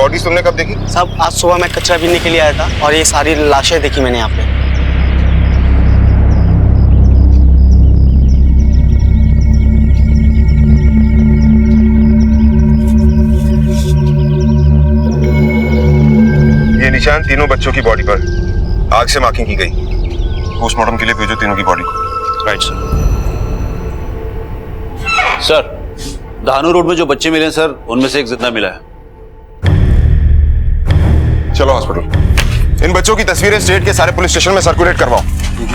Bodies तुमने कब देखी? साहब आज सुबह मैं कचरा बीनने के लिए आया था और ये सारी लाशें देखी मैंने यहाँ पे। ये निशान तीनों बच्चों की बॉडी पर आग से मार्किंग की गई। पोस्टमार्टम के लिए भेजो तीनों की बॉडी को। Right sir. Sir Dahanu road में जो बच्चे मिले हैं सर, उनमें से एक जिंदा मिला है। चलो हॉस्पिटल। इन बच्चों की तस्वीरें स्टेट के सारे पुलिस स्टेशन में सर्कुलेट करवाओ।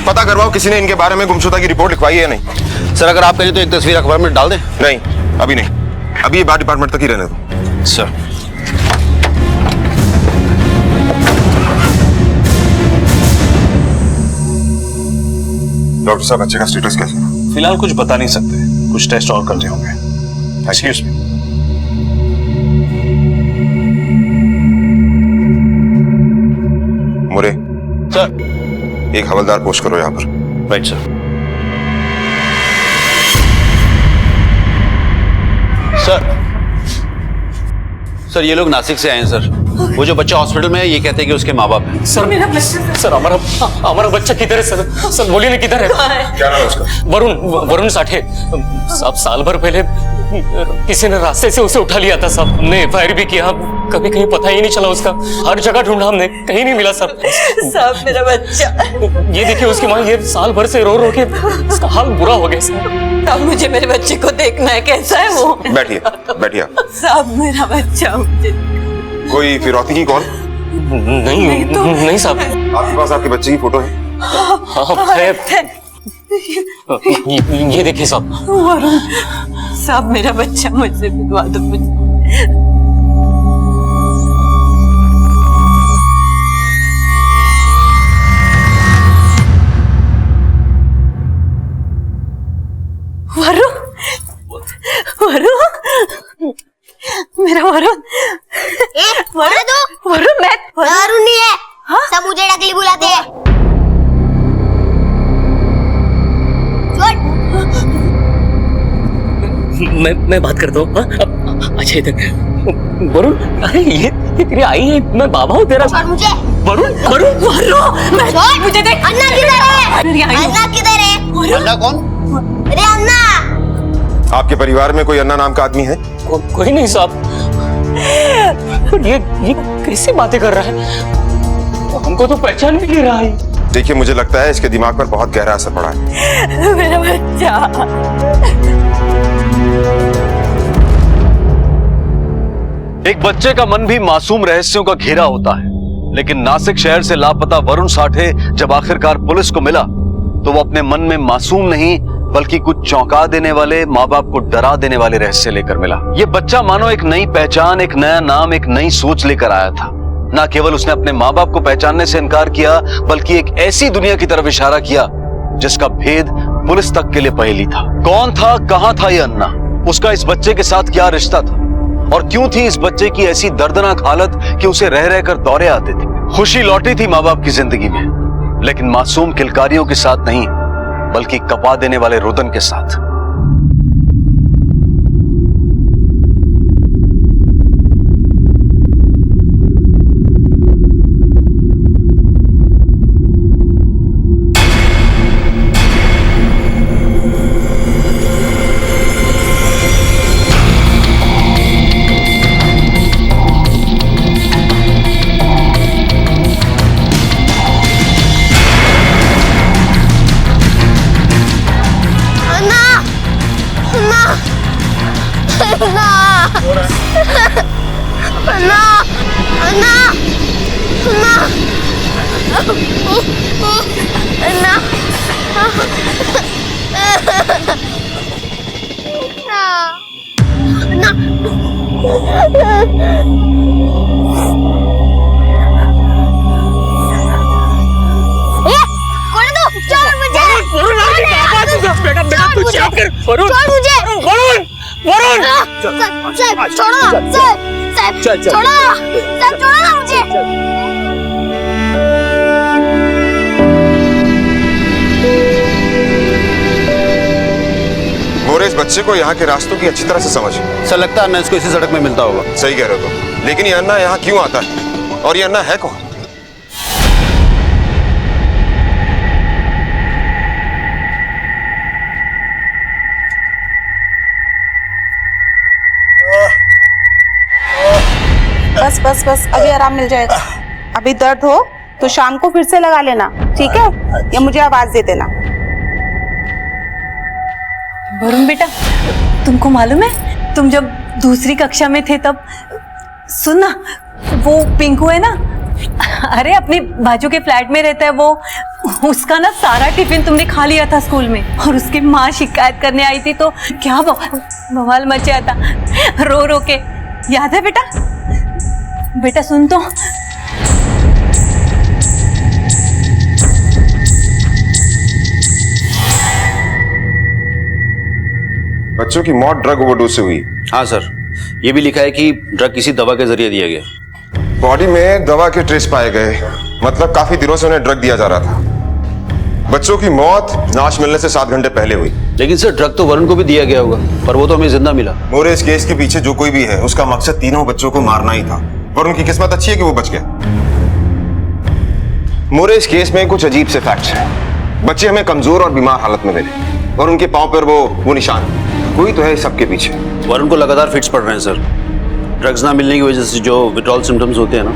पता करवाओ किसी ने इनके बारे में गुमशुदा की रिपोर्ट लिखवाई है या नहीं। सर अगर आप कहें तो एक तस्वीर अखबार में डाल दें। नहीं, अभी नहीं, अभी ये बात डिपार्टमेंट तक ही रहने दो। सर डॉक्टर साहब, बच्चे का स्टेटस कैसा है? फिलहाल कुछ बता नहीं सकते, कुछ टेस्ट और करने होंगे। Excuse me. मुरे, सर। एक हवलदार पोस्ट करो यहाँ पर। Right sir. सर ये लोग नासिक से आए हैं सर। वो जो बच्चा हॉस्पिटल में है ये कहते हैं कि उसके माँ बाप हैं। सर मेरा बच्चा, सर हमारा बच्चा किधर है सर? सर बोलिए ना किधर है? क्या नाम है उसका? वरुण साठे साहब। साल भर पहले किसी ने रास्ते से उसे उठा लिया था साहब। हमने एफआईआर भी किया, कभी कहीं पता ही नहीं चला उसका। हर जगह ढूंढा हमने, कहीं नहीं मिला सर। साहब मेरा बच्चा। ये देखिए उसकी माँ, ये साल भर से रो रो के उसका हाल बुरा हो गया सर। अब मुझे मेरे बच्चे को देखना है, कैसा है वो? बैठिए, बैठिए। साहब मेरा बच्चा मुझे। कोई फिरौती की कॉल? नहीं साहब। आपके पास आपके बच्चे की फोटो है? हाँ है। ये देखिए साहब। वरुण साहब मेरा बच्चा मुझसे मिलवा दो मुझे। वरुण, वरुण, मेरा वरुण। वरुण मैं वरुण नहीं है। हाँ? सब मुझे नकली बुलाते हैं। मैं बात करता हूँ। अच्छा इधर वरुण, अरे ये तेरी आई है, मैं बाबा हूँ तेरा। छोड़ मुझे। वरुण वरुण वरुण छोड़ मुझे देख। अन्ना किधर है? मेरी आई अन्ना किधर है? अन्ना कौन? अरे अन्ना। आपके परिवार में कोई अन्ना नाम का आदमी है? कोई नहीं साहब। ये कैसी बातें कर रहा है? हमको तो पहचान भी नहीं रहा है। देखिए, मुझे लगता है इसके दिमाग पर बहुत गहरा असर पड़ा है। मेरा बच्चा। एक बच्चे का मन भी मासूम रहस्यों का घेरा होता है, लेकिन नासिक शहर से लापता वरुण साठे जब आखिरकार पुलिस को मिला तो वो अपने मन में मासूम नहीं बल्कि कुछ चौंका देने वाले, माँ बाप को डरा देने वाले रहस्य लेकर मिला। ये बच्चा मानो एक नई पहचान, एक नया नाम, एक नई सोच लेकर आया था। ना केवल उसने अपने माँ बाप को पहचानने से इनकार किया, बल्कि एक ऐसी दुनिया की तरफ इशारा किया जिसका भेद पुलिस तक के लिए पहेली था। कौन था, कहां था ये अन्ना? उसका इस बच्चे के साथ क्या रिश्ता था? और क्यों थी इस बच्चे की ऐसी दर्दनाक हालत कि उसे रह रहकर दौरे आते थे? खुशी लौटी थी माँ बाप की जिंदगी में, लेकिन मासूम किलकारियों के साथ नहीं, बल्कि कपा देने वाले रुदन के साथ। मोरे, इस बच्चे को यहाँ के रास्तों की अच्छी तरह से समझ। सर लगता है अन्ना इसको इसी सड़क में मिलता होगा। सही कह रहे हो तुम, लेकिन ये अन्ना यहाँ क्यों आता है और ये अन्ना है कौन? बस बस बस, अभी आराम मिल जाएगा। अभी दर्द हो तो शाम को फिर से लगा लेना, ठीक है? या मुझे आवाज दे देना। वरुण बेटा, तुमको मालूम है तुम जब दूसरी कक्षा में थे तब, सुन ना, वो पिंकू है ना, अरे अपने बाजू के फ्लैट में रहता है वो, उसका ना सारा टिफिन तुमने खा लिया था स्कूल में, और उसकी माँ शिकायत करने आई थी तो क्या बवाल मचा था, रो रो के। याद है बेटा? बेटा सुन तो। बच्चों की मौत ड्रग ओवरडोज से हुई। हाँ सर, ये भी लिखा है कि ड्रग किसी दवा के जरिए दिया गया। बॉडी में दवा के ट्रेस पाए गए, मतलब काफी दिनों से उन्हें ड्रग दिया जा रहा था। बच्चों की मौत लाश मिलने से 7 घंटे पहले हुई। लेकिन सर ड्रग तो वरुण को भी दिया गया होगा, पर वो तो हमें जिंदा मिला। मोरे, इस केस के पीछे जो कोई भी है उसका मकसद तीनों बच्चों को मारना ही था, और उनकी किस्मत अच्छी है कि वो बच गया। मोरे, इस केस में कुछ अजीब से फैक्ट्स हैं। बच्चे हमें कमजोर और बीमार हालत में मिले, और उनके पांव पर वो निशान, कोई तो है इस सबके पीछे। वरुण को लगातार फिट्स पड़ रहे हैं सर। ड्रग्स ना मिलने की वजह से जो विड्रॉल सिम्टम्स होते हैं ना,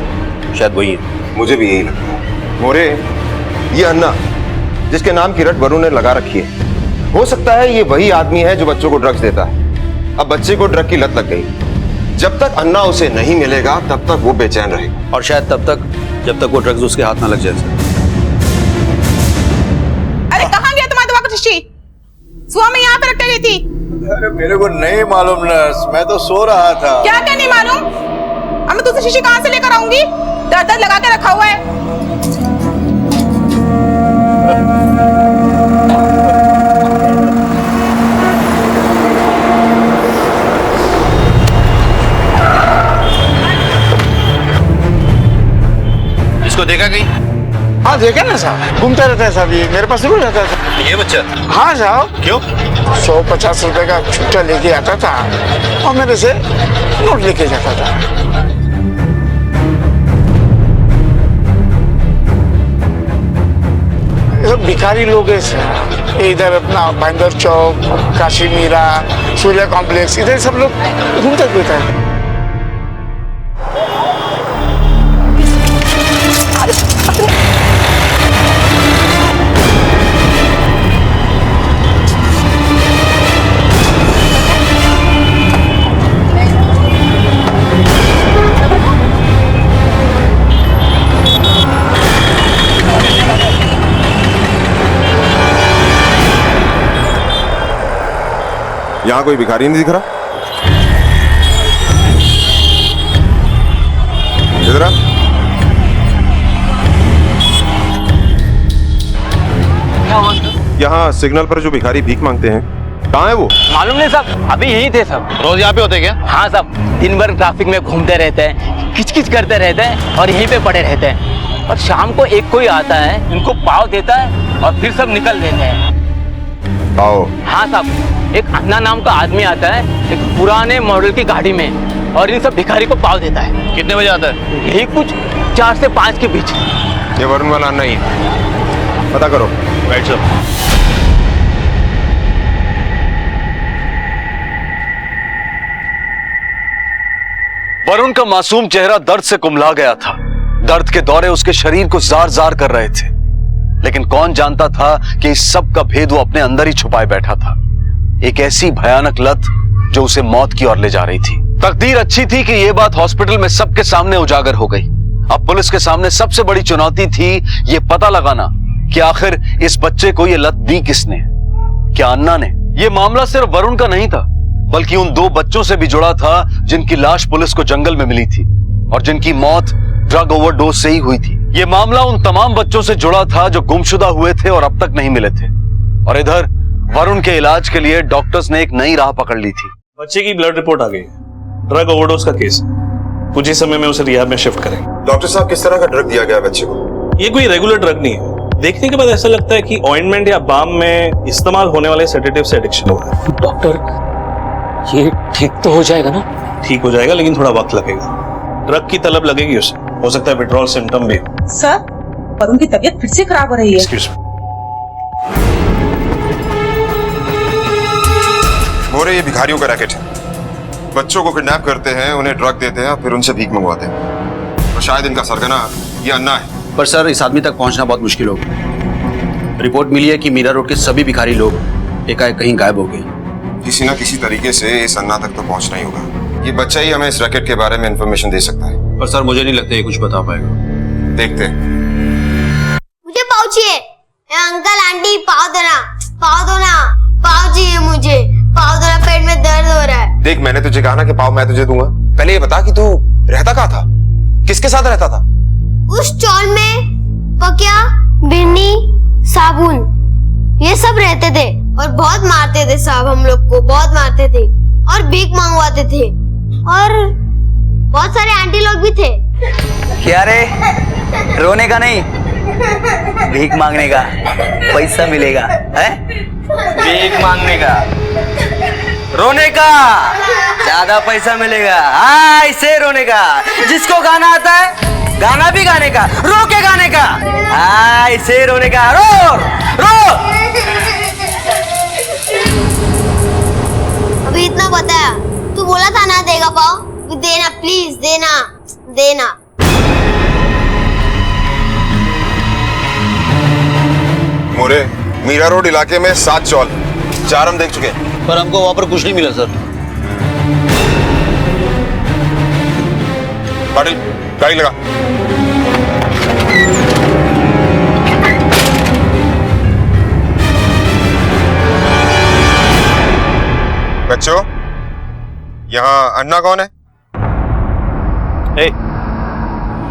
शायद वही है। मुझे भी यही लगता है। मोरे, ये अन्ना जिसके नाम की रट वरुण ने लगा रखी है, हो सकता है ये वही आदमी है जो बच्चों को ड्रग्स देता है। अब बच्चे को ड्रग की लत लग गई, जब तक अन्ना उसे नहीं मिलेगा तब तक वो बेचैन रहेगा, और शायद तब तक जब तक वो ड्रग्स उसके हाथ ना लग जाए सर। अरे कहाँ गया तुम्हारा दवा का शीशी? सुबह में यहाँ पे रख के गई थी। अरे मेरे को नहीं मालूम नर्स, मैं तो सो रहा था। क्या क्या नहीं मालूम? अब मैं दूसरी शीशी कहाँ से लेकर आऊंगी? दर्द दर्द लगा के रखा हुआ है। इसको देखा कहीं? हाँ देखा ना साहब, घूमता रहता है साहब, ये मेरे पास जरूर रहता था। ये बच्चा? हाँ साहब। क्यों? 150 रुपए का छुट्टा लेके आता था और मेरे से नोट लेके जाता था। ये सब भिखारी लोग हैं सर। इधर अपना भाईंदर चौक, काशी मीरा, सूर्या कॉम्प्लेक्स, इधर सब लोग घूमते फिरते हैं। यहाँ कोई भिखारी नहीं दिख रहा। इधर आ। यहाँ सिग्नल पर जो भिखारी भीख मांगते हैं, कहाँ है वो? मालूम नहीं साहब, अभी यही थे सब। रोज यहाँ पे होते क्या? हाँ साहब, दिन भर ट्रैफिक में घूमते रहते हैं, किचकिच करते रहते हैं और यहीं पे पड़े रहते हैं। और शाम को एक कोई आता है, इनको पाव देता है और फिर सब निकल देते हैं। आओ। हाँ साहब, एक अन्ना नाम का आदमी आता है एक पुराने मॉडल की गाड़ी में, और इन सब भिखारी को पाव देता है। कितने बजे आता है? यही कुछ 4 से 5 के बीच। ये वरुण वाला अन्ना ही है, पता करो। Right sir. वरुण का मासूम चेहरा दर्द से कुम्हला गया था। दर्द के दौरे उसके शरीर को जार जार कर रहे थे, लेकिन कौन जानता था कि इस सब का भेद वो अपने अंदर ही छुपाए बैठा था। एक ऐसी भयानक लत जो उसे मौत की ओर ले जा रही थी। तकदीर अच्छी थी कि यह बात हॉस्पिटल में सबके सामने उजागर हो गई। अब पुलिस के सामने सबसे बड़ी चुनौती थी ये पता लगाना कि आखिर इस बच्चे को ये लत दी किसने। क्या अन्ना ने? यह मामला सिर्फ वरुण का नहीं था, बल्कि उन 2 बच्चों से भी जुड़ा था जिनकी लाश पुलिस को जंगल में मिली थी और जिनकी मौत ड्रग ओवरडोज से ही हुई थी। यह मामला उन तमाम बच्चों से जुड़ा था जो गुमशुदा हुए थे और अब तक नहीं मिले थे। और इधर वरुण के इलाज के लिए डॉक्टर्स ने एक नई राह पकड़ ली थी। बच्चे की ब्लड रिपोर्ट आ गई, ड्रग ओवरडोज का केस। कुछ ही समय में उसे रिहाब में शिफ्ट करेंगे। डॉक्टर साहब, किस तरह का ड्रग दिया गया बच्चे को? ये कोई रेगुलर ड्रग नहीं है, देखने के बाद ऐसा लगता है कि ऑइंटमेंट या बाम में इस्तेमाल होने वाले सेडेटिव से एडिक्शन हो रहा है। डॉक्टर ये ठीक तो हो जाएगा ना? ठीक हो जाएगा, लेकिन थोड़ा वक्त लगेगा। ड्रग की तलब लगेगी उसे, हो सकता है विड्रॉल सिम्टम भी हो। सर, वरुण की तबीयत फिर से खराब हो रही है। Excuse me. मोरे, ये भिखारियों का रैकेट है। बच्चों को किडनैप करते हैं, उन्हें ड्रग देते हैं, फिर उनसे भीख मंगवाते हैं। और शायद इनका सरगना ये अन्ना है। पर सर, इस आदमी तक पहुंचना बहुत मुश्किल होगा। रिपोर्ट मिली है कि मीरा रोड के सभी भिखारी लोग एकाएक कहीं गायब हो गए। किसी ना किसी तरीके से इस अन्ना तक तो पहुंचना ही होगा। ये बच्चा ही हमें इस रैकेट के बारे में इंफॉर्मेशन दे सकता है। पर सर, मुझे नहीं लगता ये कुछ बता पाएगा। देखते हैं। मुझे पाव चाहिए। अंकल आंटी पाव देना, पाव दो ना, पाव चाहिए मुझे, पाव दो ना, पेट में दर्द हो रहा है। देख, मैंने तुझे कहा ना कि पाव मैं तुझे दूंगा। पहले ये बता कि तू रहता कहाँ था, किसके साथ रहता था? उस स्टॉल में पकिया, बिन्नी, साबुन ये सब रहते थे और बहुत मारते थे साहब, हम लोग को बहुत मारते थे और भीख मंगवाते थे और बहुत सारे आंटी लोग भी थे। क्या रे, रोने का नहीं, भीख मांगने का। पैसा मिलेगा है? भीख मांगने का, रोने का ज्यादा पैसा मिलेगा। हाँ, ऐसे रोने का। जिसको गाना आता है गाना भी गाने का, रो के गाने का। हाँ, ऐसे रोने का, रो रो। अभी इतना बताया, तू बोला था ना देगा पाव, देना प्लीज, देना देना। मोरे, मीरा रोड इलाके में 7 चौल, 4 हम देख चुके हैं। पर हमको वहां पर कुछ नहीं मिला सर। पाटिल, गाड़ी लगा। बच्चों, यहाँ अन्ना कौन है?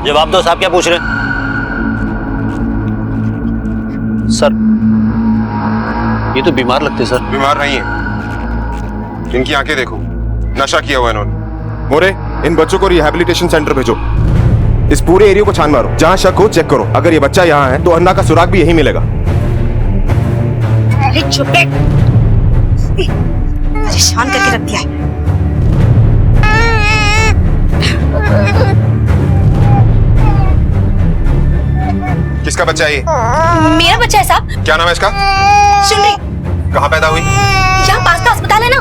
जवाब दो साहब, क्या पूछ रहे हैं? सर, ये तो बीमार लगते सर। बीमार नहीं है, इनकी आंखें देखो, नशा किया हुआ इन्होंने। मोरे, इन बच्चों को रिहैबिलिटेशन सेंटर भेजो। इस पूरे एरिया को छान मारो, जहां शक हो चेक करो। अगर ये बच्चा यहाँ है तो अन्ना का सुराग भी यहीं मिलेगा। चुप बैठ, परेशान करके रख दिया है। किसका बच्चा है ये? मेरा बच्चा है साहब। क्या नाम है इसका? सुन, कहाँ पैदा हुई? यहाँ पास का अस्पताल है ना,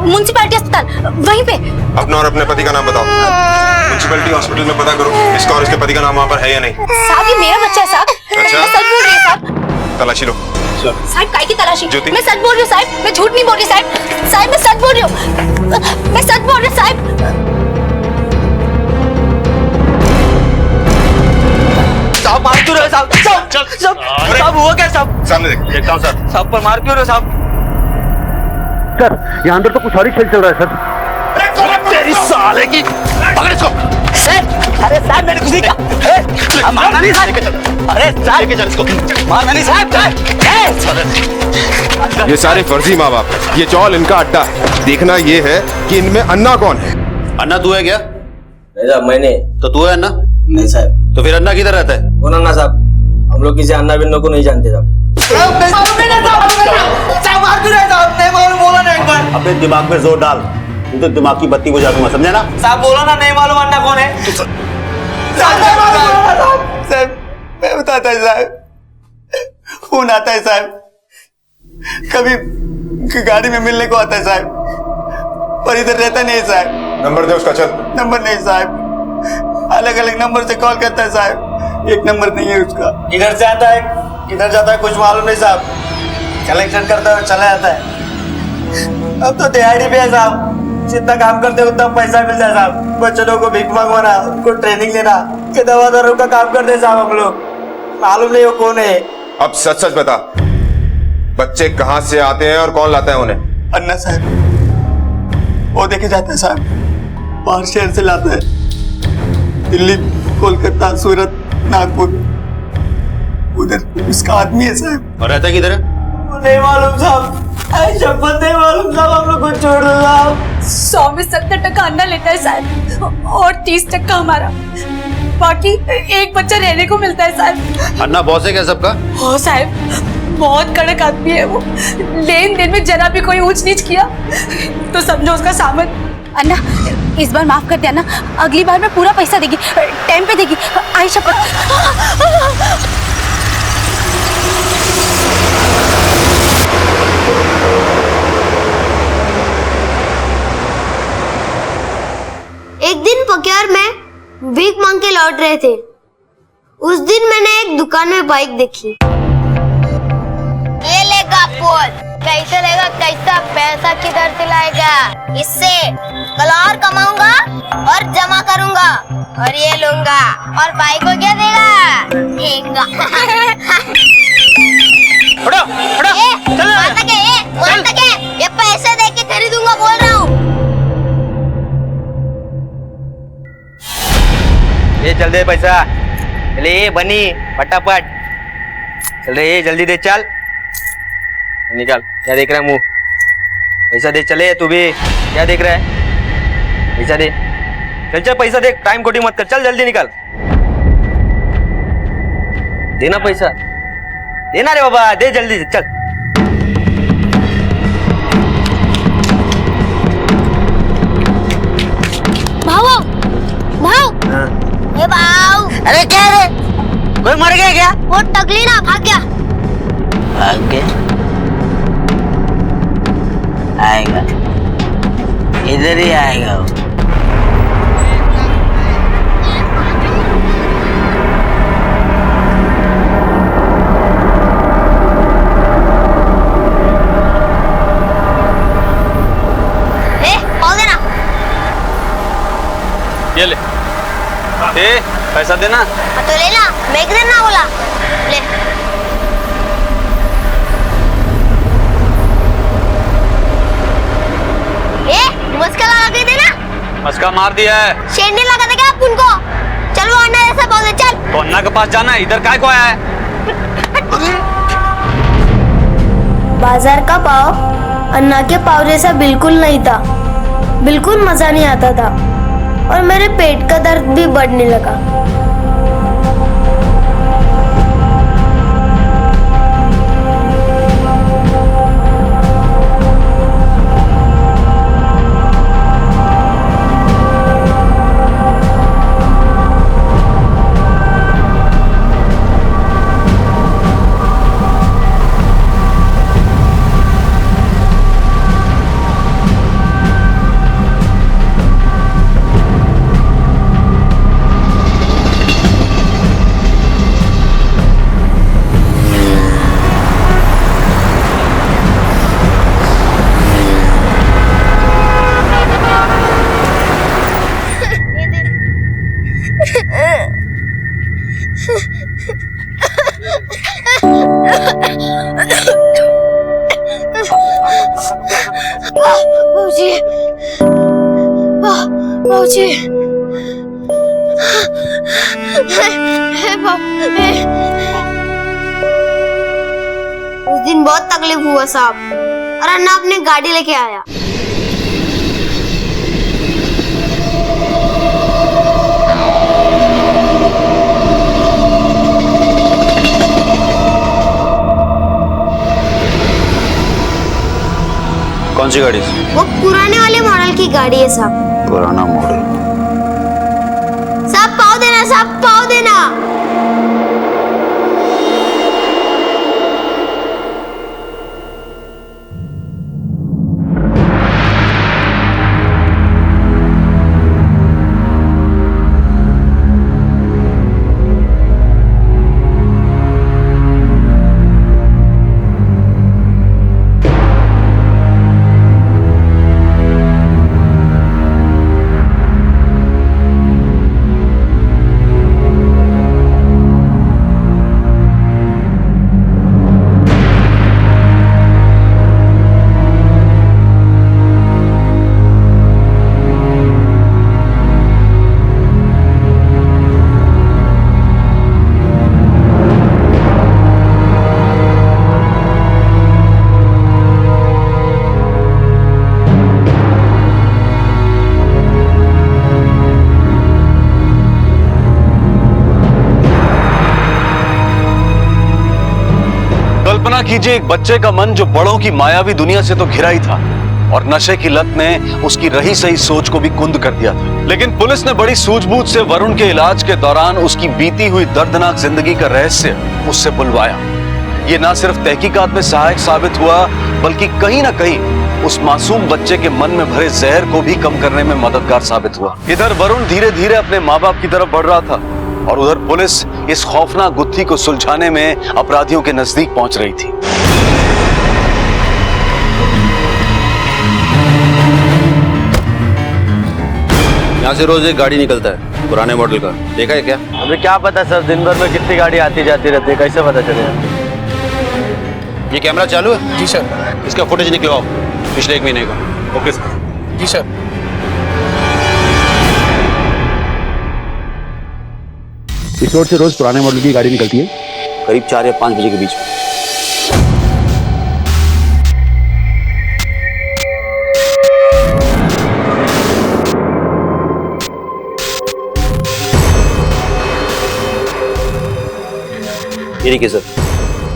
म्युनिसिपैलिटी अस्पताल, वहीं पे। अपना और अपने पति का नाम बताओ। म्युनिसिपैलिटी हॉस्पिटल में पता करो इसका और इसके पति का नाम वहाँ पर है या नहीं। साहब, ये मेरा बच्चा है साहब। अच्छा। मैं सच बोल रही हूँ साहब। तलाशी लो। साहब, काय की तलाशी? ज्योति। मैं सच बोल रही हूँ साहब, मैं झूठ नहीं बोल रही साहब। साहब, मैं सच बोल रही हूँ, मैं सच बोल रही हूँ साहब। साहब, मार क्यों रहे हो साहब? साहब, हुआ क्या साहब? सामने देख। देखता हूँ सर। साहब पर मार क्यों रहे हो साहब? सर, यहाँ अंदर तो कुछ और ही खेल चल रहा है सर। तेरी साले की, पकड़ इसको। सर, अरे साहब, मैंने कुछ नहीं कहा। मारना नहीं साहब। अरे साहब, मारना नहीं साहब। ये सारे फर्जी माँ बाप है। ये चौल इनका अड्डा है। देखना ये है कि इनमें अन्ना कौन है। अन्ना तू है क्या? नहीं साहब, मैं नहीं। तो तू है अन्ना? नहीं साहब। तो फिर अन्ना किधर रहता है? कौन अन्ना साहब? हम लोग किसी अन्ना बिन्नो को नहीं जानते साहब। अपने दिमाग में जोर डाल, नहीं तो दिमाग की बत्ती बुझा दूंगा, समझा ना? साहब, बोला ना, नहीं मालूम अन्ना कौन है। साहब, मैं बताता है साहब, फोन आता है साहब, कभी गाड़ी में मिलने को आता है साहब, पर इधर रहता नहीं है साहब। नंबर दे उसका। चल। नंबर नहीं साहब, अलग अलग नंबर से कॉल करता है साहब, एक नंबर नहीं है उसका। इधर से आता है, किधर जाता है कुछ मालूम नहीं साहब, कलेक्शन करता है और चला जाता है। अब तो दिहाड़ी पे है साहब, जितना काम करते उतना पैसा मिलता है साहब। बच्चों को भीख मंगवाना, उनको ट्रेनिंग लेना, के दवादारों का काम करते हैं साहब हम लोग। मालूम नहीं वो कौन है। अब सच सच बता, बच्चे कहाँ से आते हैं और कौन लाता है उन्हें? अन्ना साहब, वो देखे जाता है साहब, बाहर शहर से लाता है, दिल्ली, कोलकाता, सूरत, नागपुर, उधर उसका आदमी है साहब। और रहता किधर है? नहीं मालूम साहब, शपथ नहीं मालूम साहब, हम लोग को छोड़ दो साहब। 100 में 70% अन्ना लेता है साहब और 30% हमारा। बाकी एक बच्चा रहने को मिलता है साहब। अन्ना बॉस है क्या सबका? हो साहब, बहुत कड़क आदमी है वो। लेन देन में जरा भी कोई ऊंच नीच किया तो समझो उसका सामन। अन्ना इस बार माफ कर दे अन्ना, अगली बार मैं पूरा पैसा देगी, टाइम पे देगी, आई शपथ। एक दिन पक्यार में भीख मांग के लौट रहे थे। उस दिन मैंने एक दुकान में बाइक देखी। ये लेगा पोल, कैसे लेगा, कैसा पैसा किधर से लाएगा? इससे कल और कमाऊंगा और जमा करूंगा और ये लूंगा और भाई को क्या देगा? देगा। ये पैसे दे के खरीदूंगा बोल रहा हूँ। ये चल दे पैसा, चले बनी फटाफट, चल रे जल्दी दे, चल निकाल। क्या देख रहा है मुंह? पैसा दे, चले तू भी, क्या देख रहा है? पैसा दे, चल चल पैसा दे, टाइम खोटी मत कर, चल जल्दी निकाल। देना पैसा, देना रे बाबा, दे जल्दी से, चल। भाऊ भाऊ, ए भाऊ, अरे क्या रे, कोई मर गया क्या? वो टकली ना भाग गया। भाग गया? आएगा, इधर ही आएगा वो। ये ले, पैसा देना। तो लेना, मैं किधर ना बोला, ले। मस्का लगा के देना। मस्का मार दिया है। शेर नहीं लगा देगा आप उनको। चल वो अन्ना जैसा बोल दे, चल। तो अन्ना के पास जाना है, इधर काय को आया है? बाजार का पाव अन्ना के पाव जैसा बिल्कुल नहीं था, बिल्कुल मजा नहीं आता था और मेरे पेट का दर्द भी बढ़ने लगा। उस दिन बहुत तकलीफ हुआ साहब, और अन्ना अपनी गाड़ी लेके आया। कौन सी गाड़ी? वो पुराने वाले मॉडल की गाड़ी है साहब। पुराना मॉडल? साहब पाव देना, साहब पाव देना। कीजिए, एक बच्चे का मन जो बड़ों की मायावी दुनिया से तो घिरा ही था और नशे की लत ने उसकी रही सही सोच को भी कुंद कर दिया था। लेकिन पुलिस ने बड़ी सूझबूझ से वरुण के इलाज के दौरान उसकी बीती हुई दर्दनाक जिंदगी का रहस्य उससे बुलवाया। ये ना सिर्फ तहकीकात में सहायक साबित हुआ, बल्कि कहीं ना कहीं उस मासूम बच्चे के मन में भरे जहर को भी कम करने में मददगार साबित हुआ। इधर वरुण धीरे धीरे अपने माँ बाप की तरफ बढ़ रहा था और उधर पुलिस इस खौफनाक गुत्थी को सुलझाने में अपराधियों के नजदीक पहुंच रही थी। यहाँ से रोज एक गाड़ी निकलता है पुराने मॉडल का, देखा है क्या? हमें क्या पता सर, दिन भर में कितनी गाड़ी आती जाती रहती है, कैसे पता चलेगा? ये कैमरा चालू है? जी सर। इसका फुटेज निकलवाओ पिछले 1 महीने का। Okay sir. जी सर। इस रोड से रोज पुराने मॉडल की गाड़ी निकलती है करीब 4 या 5 बजे के बीच में। ये देखिए सर,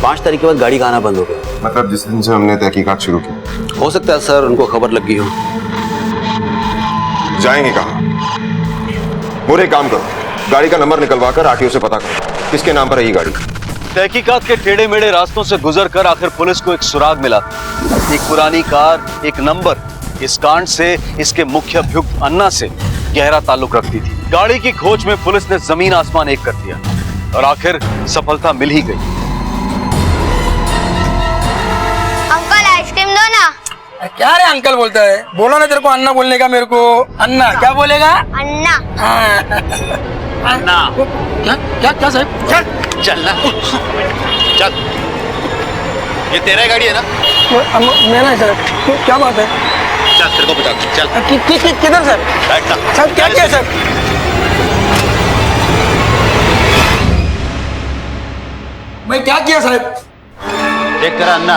5 तारीख के बाद गाड़ी का आना बंद हो गया। मतलब जिस दिन से हमने तहकीकात शुरू की। हो सकता है सर उनको खबर लग गई हो। जाएंगे कहाँ? मोरे एक काम करो, गाड़ी का नंबर निकलवा कर आरटीओ से पता करो किसके नाम पर है ये गाड़ी। तहकीकात के टेढ़े मेढ़े रास्तों से गुजर कर आखिर पुलिस को एक सुराग मिला। एक पुरानी कार, एक नंबर। इस कांड से इसके मुख्य अभियुक्त अन्ना से गहरा ताल्लुक रखती थी। गाड़ी की खोज में पुलिस ने जमीन आसमान एक कर दिया और आखिर सफलता मिल ही गई। अंकल आइसक्रीम दो ना। क्या रे अंकल बोलता है? बोलो ना तेरे को अन्ना बोलने का। मेरे को अन्ना क्या बोलेगा? अन्ना। अन्ना क्या क्या साहब? चल चल ना, चल। ये तेरा ही गाड़ी है ना? मेरा है सर। क्या बात है? चल तेरे को बता, चल। किधर सर? बैठ ना। सर क्या किया सर? मैं क्या किया साहब? देख तेरा अन्ना।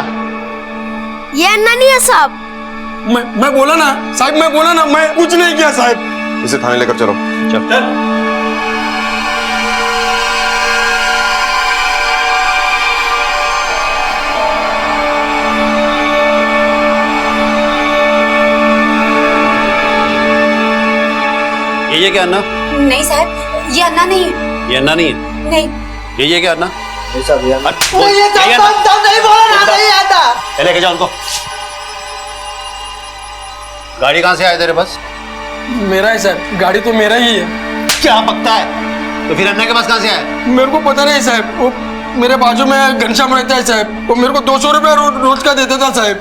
ये अन्ना नहीं है साहब। मैं बोला ना साहब, मैं बोला ना, मैं कुछ नहीं किया साहब। इसे थाने लेकर चलो। चल। ये क्या अन्ना? नहीं साहब, ये अन्ना नहीं है। ये अन्ना नहीं है? नहीं। ये क्या अन्ना? नहीं बोला ना, नहीं आता। लेके जाओ उनको। गाड़ी कहाँ से आया तेरे पास? मेरा है सर, गाड़ी तो मेरा ही है। क्या बकता है? तो फिर अन्ना के पास कहाँ से आया? मेरे को पता नहीं साहब, वो मेरे बाजू में घनश्याम रहता है साहब, वो मेरे को 200 रुपया रोज का देता था साहब।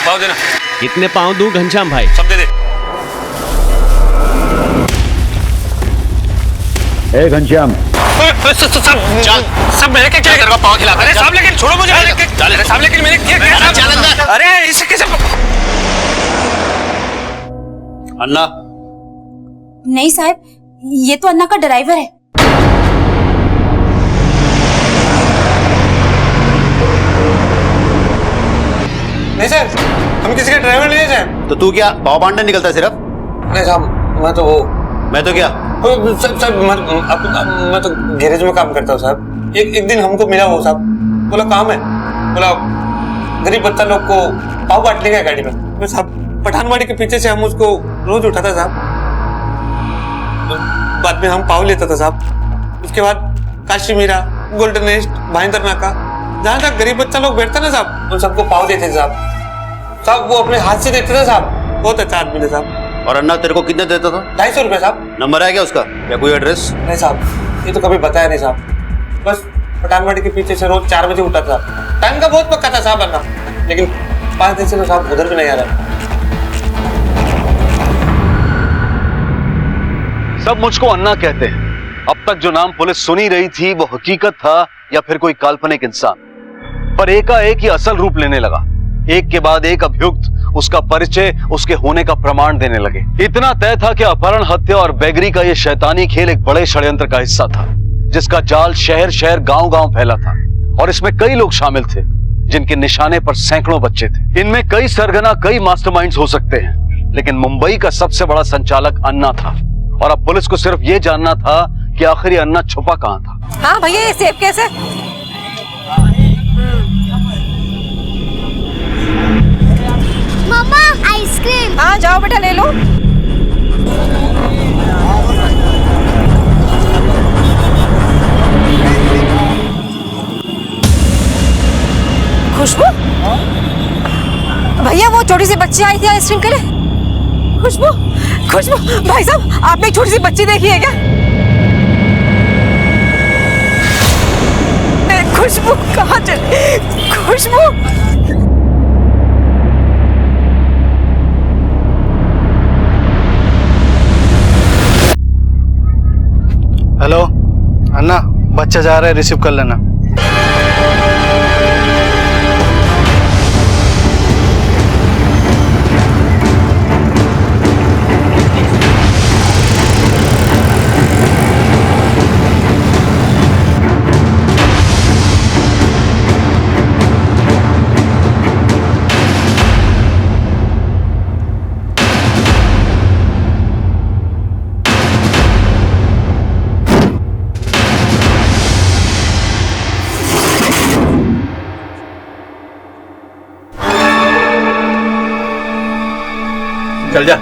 पाव देना। कितने पाँव दूं घनश्याम भाई? सब दे दे। ए घनश्याम, सब मेरे के चलेगा, पाव खिलाता। अरे साहब लेकिन छोड़ो मुझे। अरे साहब लेकिन मैंने क्या? चल अंदर। अरे इसे कैसे? अन्ना? नहीं साहब, ये तो अन्ना का ड्राइवर है। नहीं सर, हम किसी का ड्राइवर नहीं है सर। तो तू क्या पाव बांटने निकलता है सिर्फ? नहीं साहब, मैं तो वो मैं तो क्या? साहब मैं तो गैरेज में काम करता हूँ साहब। एक दिन हमको मिला वो साहब, बोला काम है, बोला गरीब बच्चा लोग को पाव बांट लेंगे गाड़ी में। मैं साहब पठानवाड़ी के पीछे से हम उसको रोज उठाता साहब, बाद में हम पाव लेता था साहब। उसके बाद काशी मीरा, गोल्डन नेस्ट, भाईंदर नाका, जहाँ तक गरीब बच्चा लोग बैठता ना साहब, उन सबको पाव देते साहब। साहब वो अपने हाथ से देते थे साहब, बहुत अच्छा आदमी थे साहब। और अन्ना तेरे को कितने देता था? 250 रुपये साहब। नंबर है क्या उसका या कोई एड्रेस? नहीं साहब, ये तो कभी बताया नहीं साहब। बस पठानवाड़ी के पीछे से रोज 4 बजे उठा था। टाइम का बहुत पक्का था साहब अन्ना, लेकिन 5 दिन से तो साहब उधर भी नहीं आ रहा। सब मुझको अन्ना कहते हैं। अब तक जो नाम पुलिस सुनी रही थी वो हकीकत था या फिर कोई काल्पनिक इंसान, पर एकाएक ही असल रूप लेने लगा। एक के बाद एक अभियुक्त उसका परिचय, उसके होने का प्रमाण देने लगे। इतना तय था कि अपहरण, हत्या और बेगरी का यह शैतानी खेल एक बड़े षड्यंत्र का हिस्सा था, जिसका जाल शहर शहर गांव गांव फैला था और इसमें कई लोग शामिल थे जिनके निशाने पर सैकड़ों बच्चे थे। इनमें कई सरगना, कई मास्टरमाइंड्स हो सकते हैं, लेकिन मुंबई का सबसे बड़ा संचालक अन्ना था और अब पुलिस को सिर्फ यह जानना था कि आखिर ये अन्ना छुपा कहाँ था। हाँ भैया, ये सेब कैसे? मम्मा आइसक्रीम। हाँ जाओ बेटा ले लो। खुशबू, भैया वो छोटी सी बच्ची आई थी आइसक्रीम के लिए। खुशबू, खुशबू भाई साहब, आपने एक छोटी सी बच्ची देखी है क्या? खुशबू कहाँ चली? खुशबू, हेलो अन्ना, बच्चा जा रहा है, रिसीव कर लेना। चल जा।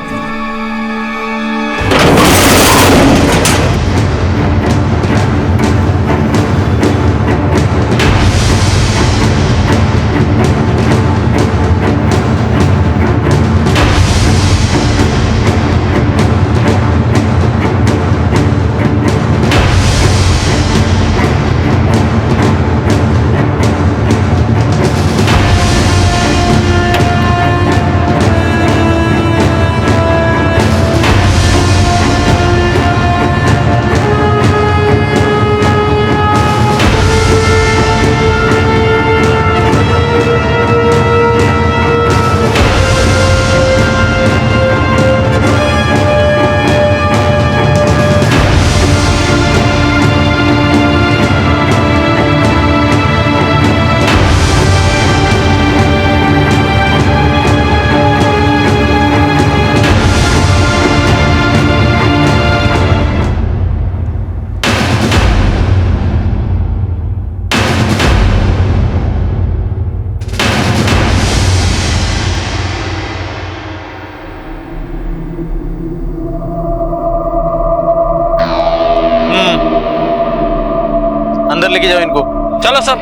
अंदर लेके जाओ इनको। चलो सर।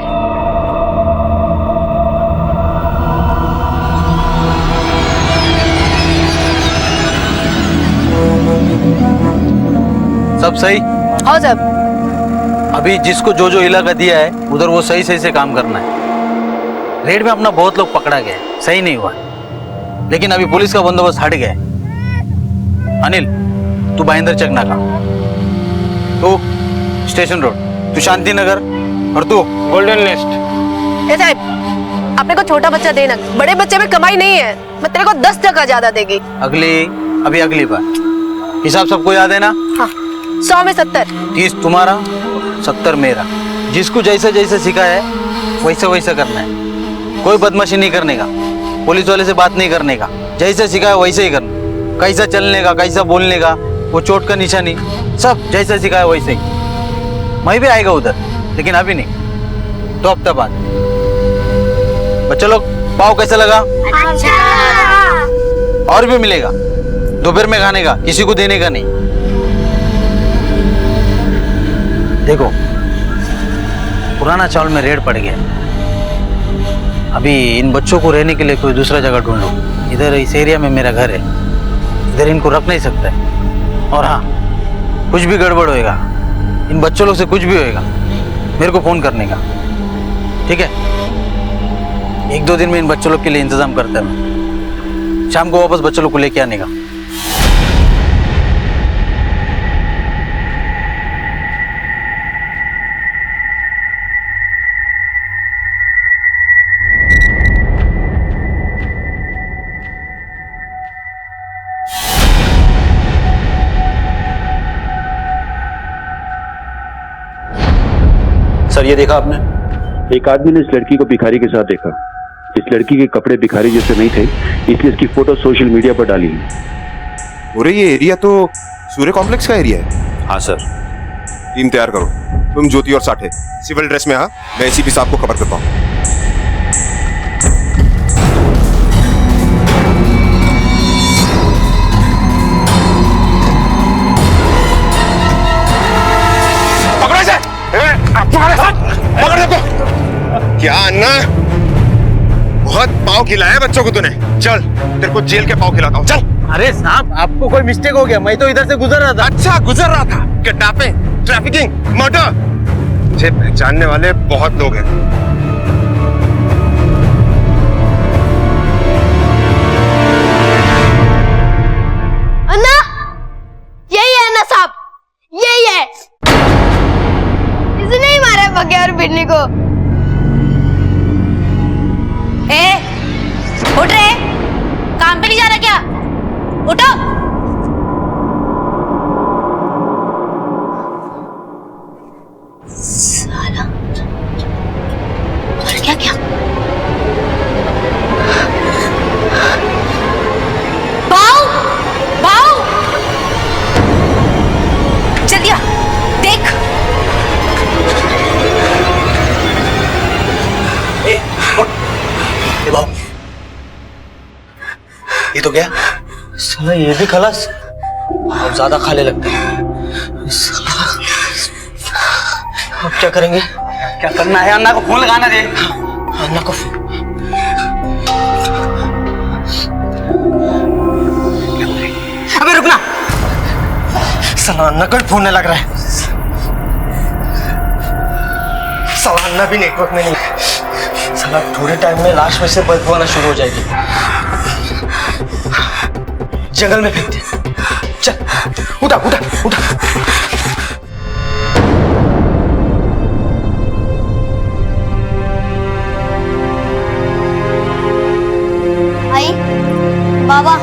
सब सही? हाँ साहब। अभी जिसको जो जो इलाका दिया है उधर वो सही सही से काम करना है। रेड में अपना बहुत लोग पकड़ा गया, सही नहीं हुआ, लेकिन अभी पुलिस का बंदोबस्त हट गया। अनिल तू भाईंदर चक नाका, तू स्टेशन रोड, तू शांति नगर, और तू गोल्डन लिस्ट। ए साहब, अपने को छोटा बच्चा देना, बड़े बच्चे में कमाई नहीं है, मैं तेरे को 10% ज्यादा देगी। अगली बार हिसाब सबको याद है ना? हाँ, 100 में 70। 30 तुम्हारा, 70 मेरा। जिसको जैसा जैसा सिखा है वैसा वैसा करना है। कोई बदमाशी नहीं करने का, पुलिस वाले से बात नहीं करने का, जैसा सिखा है वैसे ही करना। कैसा चलने का, कैसा बोलने का, वो चोट का निशानी, सब जैसा सिखा है वैसे ही। मैं भी आएगा उधर, लेकिन अभी नहीं, 2 हफ्ते बाद। बच्चा लोग पाव कैसा लगा? अच्छा। और भी मिलेगा, दोपहर में खाने का, किसी को देने का नहीं। देखो पुराना चावल में रेड पड़ गया, अभी इन बच्चों को रहने के लिए कोई दूसरा जगह ढूंढो। इधर इस एरिया में मेरा घर है, इधर इनको रख नहीं सकता है। और हाँ, कुछ भी गड़बड़ होएगा, इन बच्चों लोग से कुछ भी होएगा, मेरे को फोन करने का, ठीक है? 1-2 दिन में इन बच्चों लोग के लिए इंतजाम करता है मैं। शाम को वापस बच्चों लोग को लेके आने का। सर ये देखा आपने? एक आदमी ने इस लड़की को भिखारी के साथ देखा। इस लड़की के कपड़े भिखारी जैसे नहीं थे, इसलिए इसकी फोटो सोशल मीडिया पर डाली है। अरे ये एरिया तो सूर्य कॉम्प्लेक्स का एरिया है। हाँ सर, टीम तैयार करो। तुम ज्योति और साठे सिविल ड्रेस में। हाँ, मैं एसीपी साहब को खबर करता हूँ। पकड़ दे को। क्या अन्ना, बहुत पाव खिलाया बच्चों को तूने। चल तेरे को जेल के पाव खिलाता हूँ, चल। अरे साहब, आपको कोई मिस्टेक हो गया, मैं तो इधर से गुजर रहा था। अच्छा गुजर रहा था। किडनैपिंग, ट्रैफिकिंग, मर्डर, मुझे पहचानने वाले बहुत लोग हैं। अन्ना, यही है अन्ना साहब, यही है। इसने ही मारा बग्या और बिन्नी को। उठ रहे, काम पे नहीं जा रहा क्या? उठो। साला मर गया क्या? भाऊ, भाऊ, जल्दी आ, देख। ये तो क्या साला, ये भी खलास। बहुत ज्यादा खाने लगता है। अब क्या करेंगे? क्या करना है? अन्ना को फोन लगाना दे। अन्ना को फोन। अबे रुकना, साला अन्ना को फोन नहीं लग रहा है। साला अन्ना भी नेटवर्क में नहीं। साला थोड़े टाइम में लाश में से बदबू आना शुरू हो जाएगी। जंगल में फेंकते। चल, उठा उठा उठा। आई बाबा,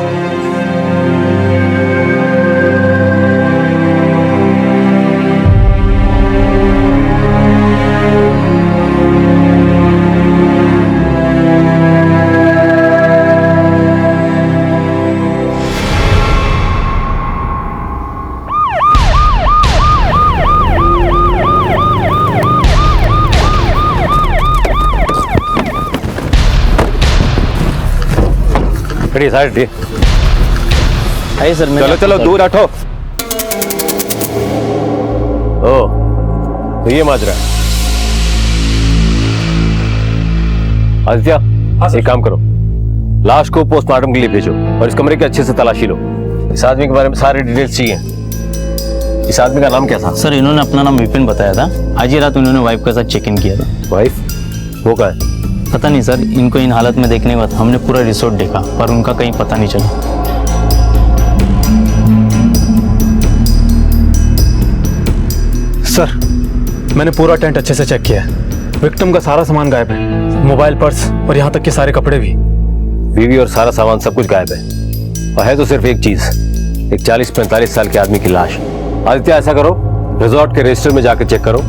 साइड है सर। चलो चलो दूर हटो। ओ तो ये माजरा है। आदित्य, एक काम करो, लाश को पोस्टमार्टम के लिए भेजो और इस कमरे की अच्छे से तलाशी लो। इस आदमी के बारे में सारी डिटेल्स चाहिए। इस आदमी का नाम क्या था? सर इन्होंने अपना नाम विपिन बताया था। आज ही रात उन्होंने वाइफ के साथ चेक इन किया था। वाइफ? वो क्या है? पता नहीं सर, इनको इन हालत में देखने के बाद हमने पूरा रिसोर्ट देखा पर उनका कहीं पता नहीं चला। सर मैंने पूरा टेंट अच्छे से चेक किया है। विक्टिम का सारा सामान गायब है, मोबाइल, पर्स और यहाँ तक के सारे कपड़े भी। बीवी और सारा सामान सब कुछ गायब है और है तो सिर्फ एक चीज, एक 40-45 साल के आदमी की लाश। आदित्य ऐसा करो, रिजॉर्ट के रजिस्टर में जाकर चेक करो।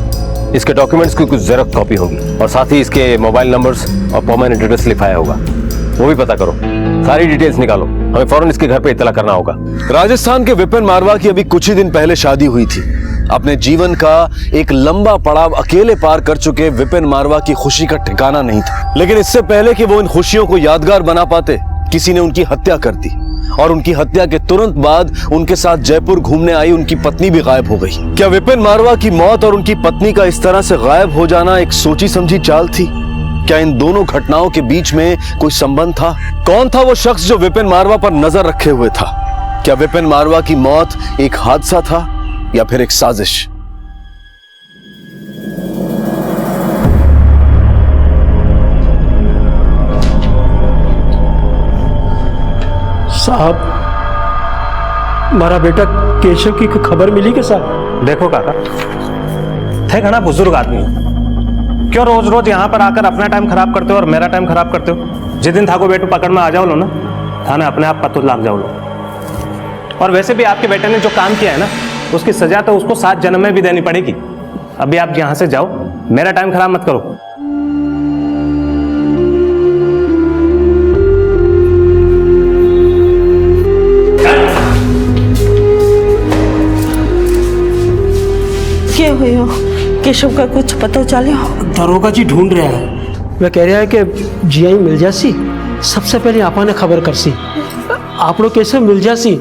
इसके डॉक्यूमेंट्स की कुछ जेरॉक्स कॉपी होगी और साथ ही इसके मोबाइल नंबर्स और परमानेंट एड्रेस लिखाया होगा, वो भी पता करो। सारी डिटेल्स निकालो, हमें फौरन इसके घर पे इत्तला करना होगा। राजस्थान के विपिन मारवा की अभी कुछ ही दिन पहले शादी हुई थी। अपने जीवन का एक लंबा पड़ाव अकेले पार कर चुके विपिन मारवा की खुशी का ठिकाना नहीं था। लेकिन इससे पहले कि वो इन खुशियों को यादगार बना पाते, किसी ने उनकी हत्या कर दी और उनकी हत्या के तुरंत बाद उनके साथ जयपुर घूमने आई उनकी पत्नी भी गायब हो गई। क्या विपिन मारवा की मौत और उनकी पत्नी का इस तरह से गायब हो जाना एक सोची समझी चाल थी? क्या इन दोनों घटनाओं के बीच में कोई संबंध था? कौन था वो शख्स जो विपिन मारवा पर नजर रखे हुए था? क्या विपिन मारवा की मौत एक हादसा था या फिर एक साजिश? साहब, हमारा बेटा केशव की खबर मिली के साहब? देखो काका, थे घना बुजुर्ग आदमी, क्यों रोज रोज यहाँ पर आकर अपना टाइम खराब करते हो और मेरा टाइम खराब करते हो? जिस दिन थाको बेटू पकड़ में आ जाओ लो ना, थाने अपने आप पत्तू लाग जाओ लो। और वैसे भी आपके बेटे ने जो काम किया है ना, उसकी सजा तो उसको 7 जन्म में भी देनी पड़ेगी। अभी आप यहाँ से जाओ, मेरा टाइम खराब मत करो। क्या केशव का कुछ पता चला? दरोगा जी ढूंढ रहा है। वह कह रहा है कि जियाई मिल जासी सबसे पहले आपा ने खबर कर सी, आप लोग कैसे मिल जासी।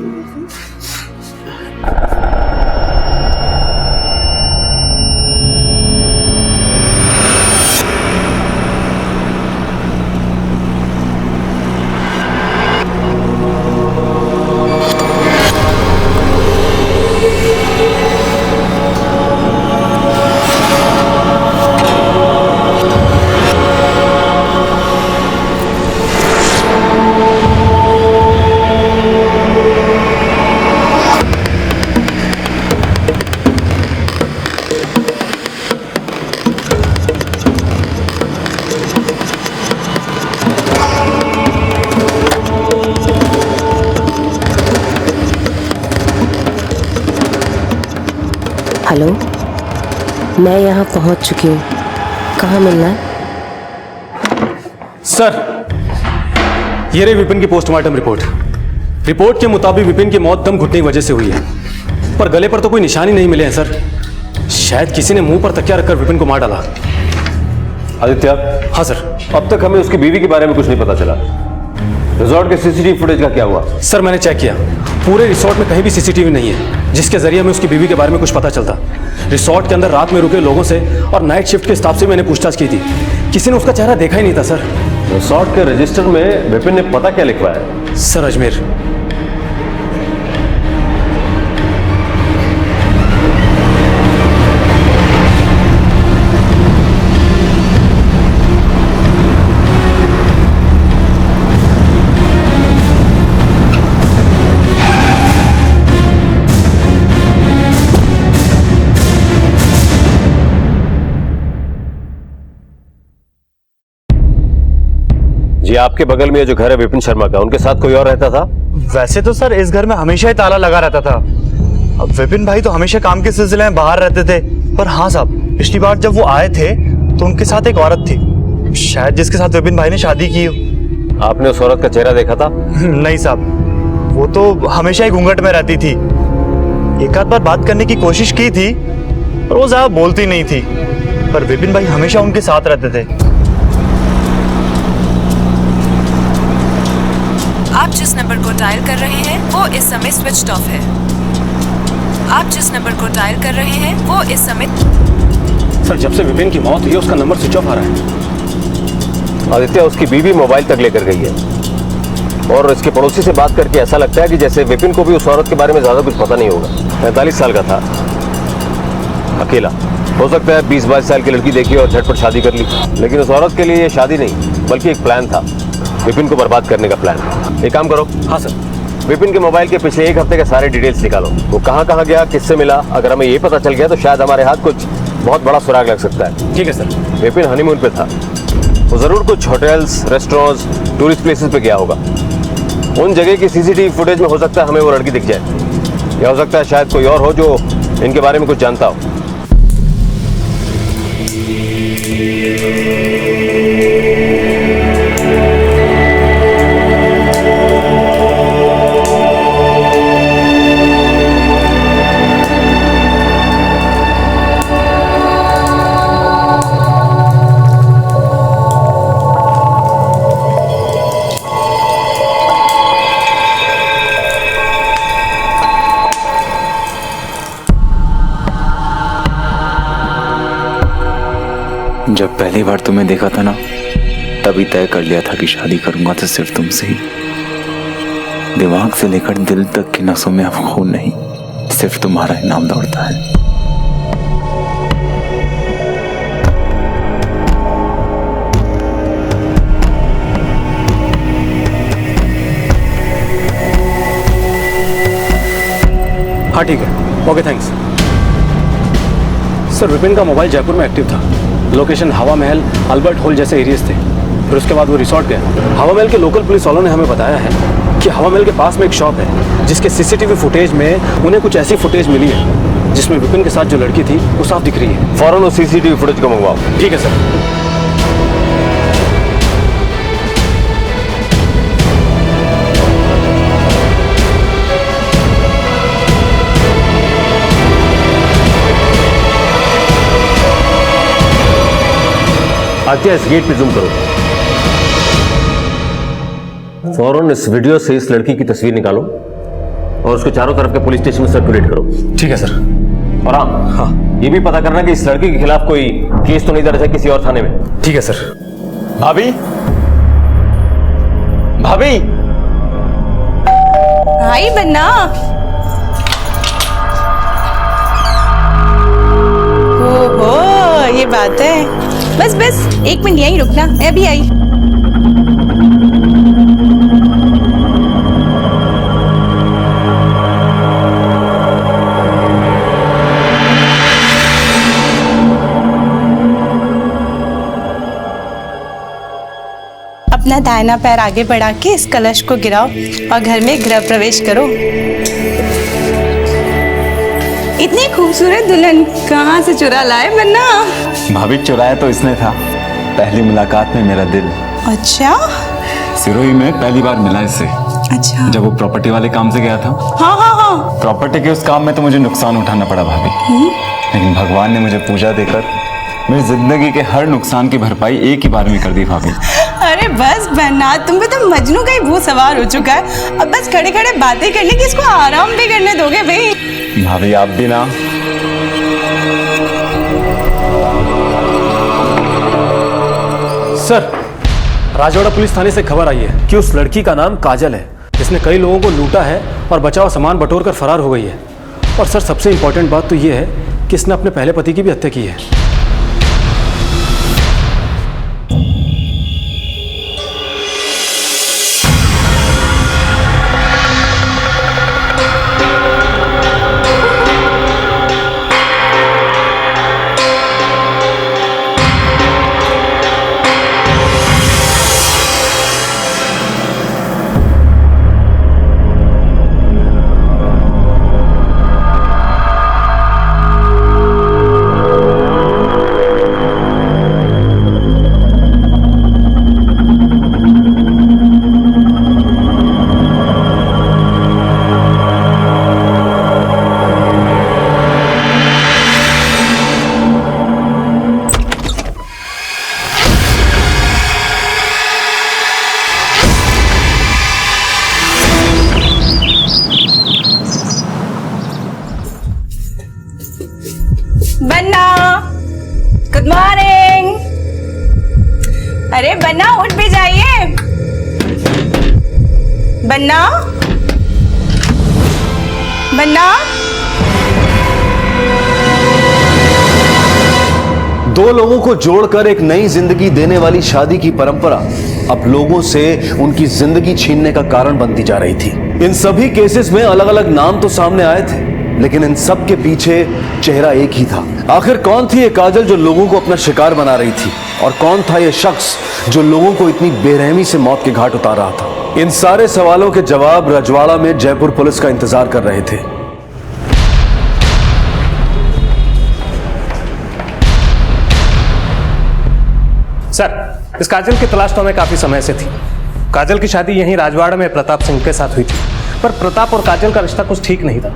हेलो, मैं यहाँ पहुँच चुकी हूँ, कहाँ मिलना है? सर, ये रही विपिन की पोस्टमार्टम रिपोर्ट। रिपोर्ट के मुताबिक विपिन की मौत दम घुटने की वजह से हुई है, पर गले पर तो कोई निशानी नहीं मिले हैं सर। शायद किसी ने मुंह पर तकिया रखकर विपिन को मार डाला। आदित्य। हाँ सर। अब तक हमें उसकी बीवी के बारे में कुछ नहीं पता चला। रिजॉर्ट के सीसीटीवी फुटेज का क्या हुआ? सर मैंने चेक किया, पूरे रिसोर्ट में कहीं भी सीसीटीवी नहीं है जिसके जरिए हमें उसकी बीवी के बारे में कुछ पता चलता। रिसोर्ट के अंदर रात में रुके लोगों से और नाइट शिफ्ट के स्टाफ से मैंने पूछताछ की थी, किसी ने उसका चेहरा देखा ही नहीं था सर। रिसोर्ट के रजिस्टर में विपिन ने पता क्या लिखवाया? सर अजमेर। जी आपके बगल में जो घर है विपिन शर्मा का, उनके साथ कोई और रहता था? वैसे तो सर इस घर में हमेशा ही ताला लगा रहता था। अब विपिन भाई तो हमेशा काम के सिलसिले में बाहर रहते थे, पर हाँ साहब, पिछली बार जब वो आए थे तो उनके साथ एक औरत थी, शायद जिसके साथ विपिन भाई ने शादी की हो। आपने उस औरत का चेहरा देखा था? नहीं साहब, वो तो हमेशा ही घूंघट में रहती थी। एक आध बार बात करने की कोशिश की थी पर वो ज्यादा बोलती नहीं थी, पर विपिन भाई हमेशा उनके साथ रहते थे। आप जिस नंबर को डायल कर रहे हैं वो इस समय स्विच्ड ऑफ है। आप जिस नंबर को डायल कर रहे हैं वो इस समय। सर जब से विपिन की मौत हुई उसका नंबर स्विच ऑफ आ रहा है। आदित्य, उसकी बीवी मोबाइल तक लेकर गई है और इसके पड़ोसी से बात करके ऐसा लगता है कि जैसे विपिन को भी उस औरत के बारे में ज्यादा कुछ पता नहीं होगा। 45 साल का था, अकेला, हो सकता है 20-22 साल की लड़की देखी और झटपट शादी कर ली, लेकिन उस औरत के लिए ये शादी नहीं बल्कि एक प्लान था, विपिन को बर्बाद करने का प्लान। एक काम करो। हाँ सर। विपिन के मोबाइल के पिछले एक हफ्ते के सारे डिटेल्स निकालो, वो कहाँ कहाँ गया, किससे मिला। अगर हमें ये पता चल गया तो शायद हमारे हाथ कुछ बहुत बड़ा सुराग लग सकता है। ठीक है सर। विपिन हनीमून पे था, वो जरूर कुछ होटल्स, रेस्टोरेंट्स, टूरिस्ट प्लेसेस पे गया होगा। उन जगह की सीसीटीवी फुटेज में हो सकता है हमें वो लड़की दिख जाए, या हो सकता है शायद कोई और हो जो इनके बारे में कुछ जानता हो। जब पहली बार तुम्हें देखा था ना, तभी तय कर लिया था कि शादी करूंगा तो सिर्फ तुमसे ही। दिमाग से लेकर दिल तक की नसों में अब खून नहीं, सिर्फ तुम्हारा ही नाम दौड़ता है। हाँ ठीक है, ओके थैंक्स। सर विपिन का मोबाइल जयपुर में एक्टिव था, लोकेशन हवा महल, अल्बर्ट हॉल जैसे एरियाज थे। फिर उसके बाद वो रिसोर्ट गया। हवा महल के लोकल पुलिस वालों ने हमें बताया है कि हवा महल के पास में एक शॉप है जिसके सीसीटीवी फुटेज में उन्हें कुछ ऐसी फुटेज मिली है जिसमें विपिन के साथ जो लड़की थी वो साफ दिख रही है। फौरन उस सीसीटीवी फुटेज को मंगवाओ। ठीक है सर। आदित्य, इस गेट पे जूम करो। फौरन इस वीडियो से इस लड़की की तस्वीर निकालो और उसको चारों तरफ के पुलिस स्टेशन में सर्कुलेट करो। ठीक है सर। और हाँ, ये भी पता करना कि इस लड़की के खिलाफ कोई केस तो नहीं दर्ज है किसी और थाने में। ठीक है सर। भाभी, भाभी। हाय बन्ना। ओहो, ये बात है। बस बस 1 मिनट यहीं रुकना, मैं अभी आई। अपना दाहिना पैर आगे बढ़ा के इस कलश को गिराओ और घर में गृह प्रवेश करो। इतनी खूबसूरत दुल्हन कहाँ से चुरा लाए बन्ना? भाभी, चुराया तो इसने था। पहली मुलाकात में मेरा दिल। अच्छा। सिरोही में पहली बार मिला इससे। अच्छा। जब वो प्रॉपर्टी वाले काम से गया था। हाँ हाँ हाँ। प्रॉपर्टी के उस काम में तो मुझे नुकसान उठाना पड़ा भाभी, लेकिन भगवान ने मुझे पूजा देकर मेरी जिंदगी के हर नुकसान की भरपाई एक ही बार में कर दी भाभी। अरे बस बन्ना, तुम पे तो मजनू का ही भूत सवार हो चुका है। अब बस खड़े खड़े बातें करने की, इसको आराम भी करने दोगे भाई? भाभी आप भी ना। सर, राजवाड़ा पुलिस थाने से खबर आई है कि उस लड़की का नाम काजल है, जिसने कई लोगों को लूटा है और बचाव सामान बटोर कर फरार हो गई है। और सर, सबसे इंपॉर्टेंट बात तो ये है कि इसने अपने पहले पति की भी हत्या की है। बन्ना, गुड मॉर्निंग। अरे बन्ना, उठ भी जाइए। बन्ना, बन्ना। दो लोगों को जोड़कर एक नई जिंदगी देने वाली शादी की परंपरा अब लोगों से उनकी जिंदगी छीनने का कारण बनती जा रही थी। इन सभी केसेस में अलग अलग नाम तो सामने आए थे, लेकिन इन सब के पीछे चेहरा एक ही था। आखिर कौन थी ये काजल जो लोगों को अपना शिकार बना रही थी, और कौन था ये शख्स जो लोगों को इतनी बेरहमी से मौत के घाट उतार रहा था? इन सारे सवालों के जवाब रजवाड़ा में जयपुर पुलिस का इंतजार कर रहे थे। सर, इस काजल की तलाश तो हमें काफी समय से थी। काजल की शादी यहीं राजवाड़ा में प्रताप सिंह के साथ हुई थी, पर प्रताप और काजल का रिश्ता कुछ ठीक नहीं था।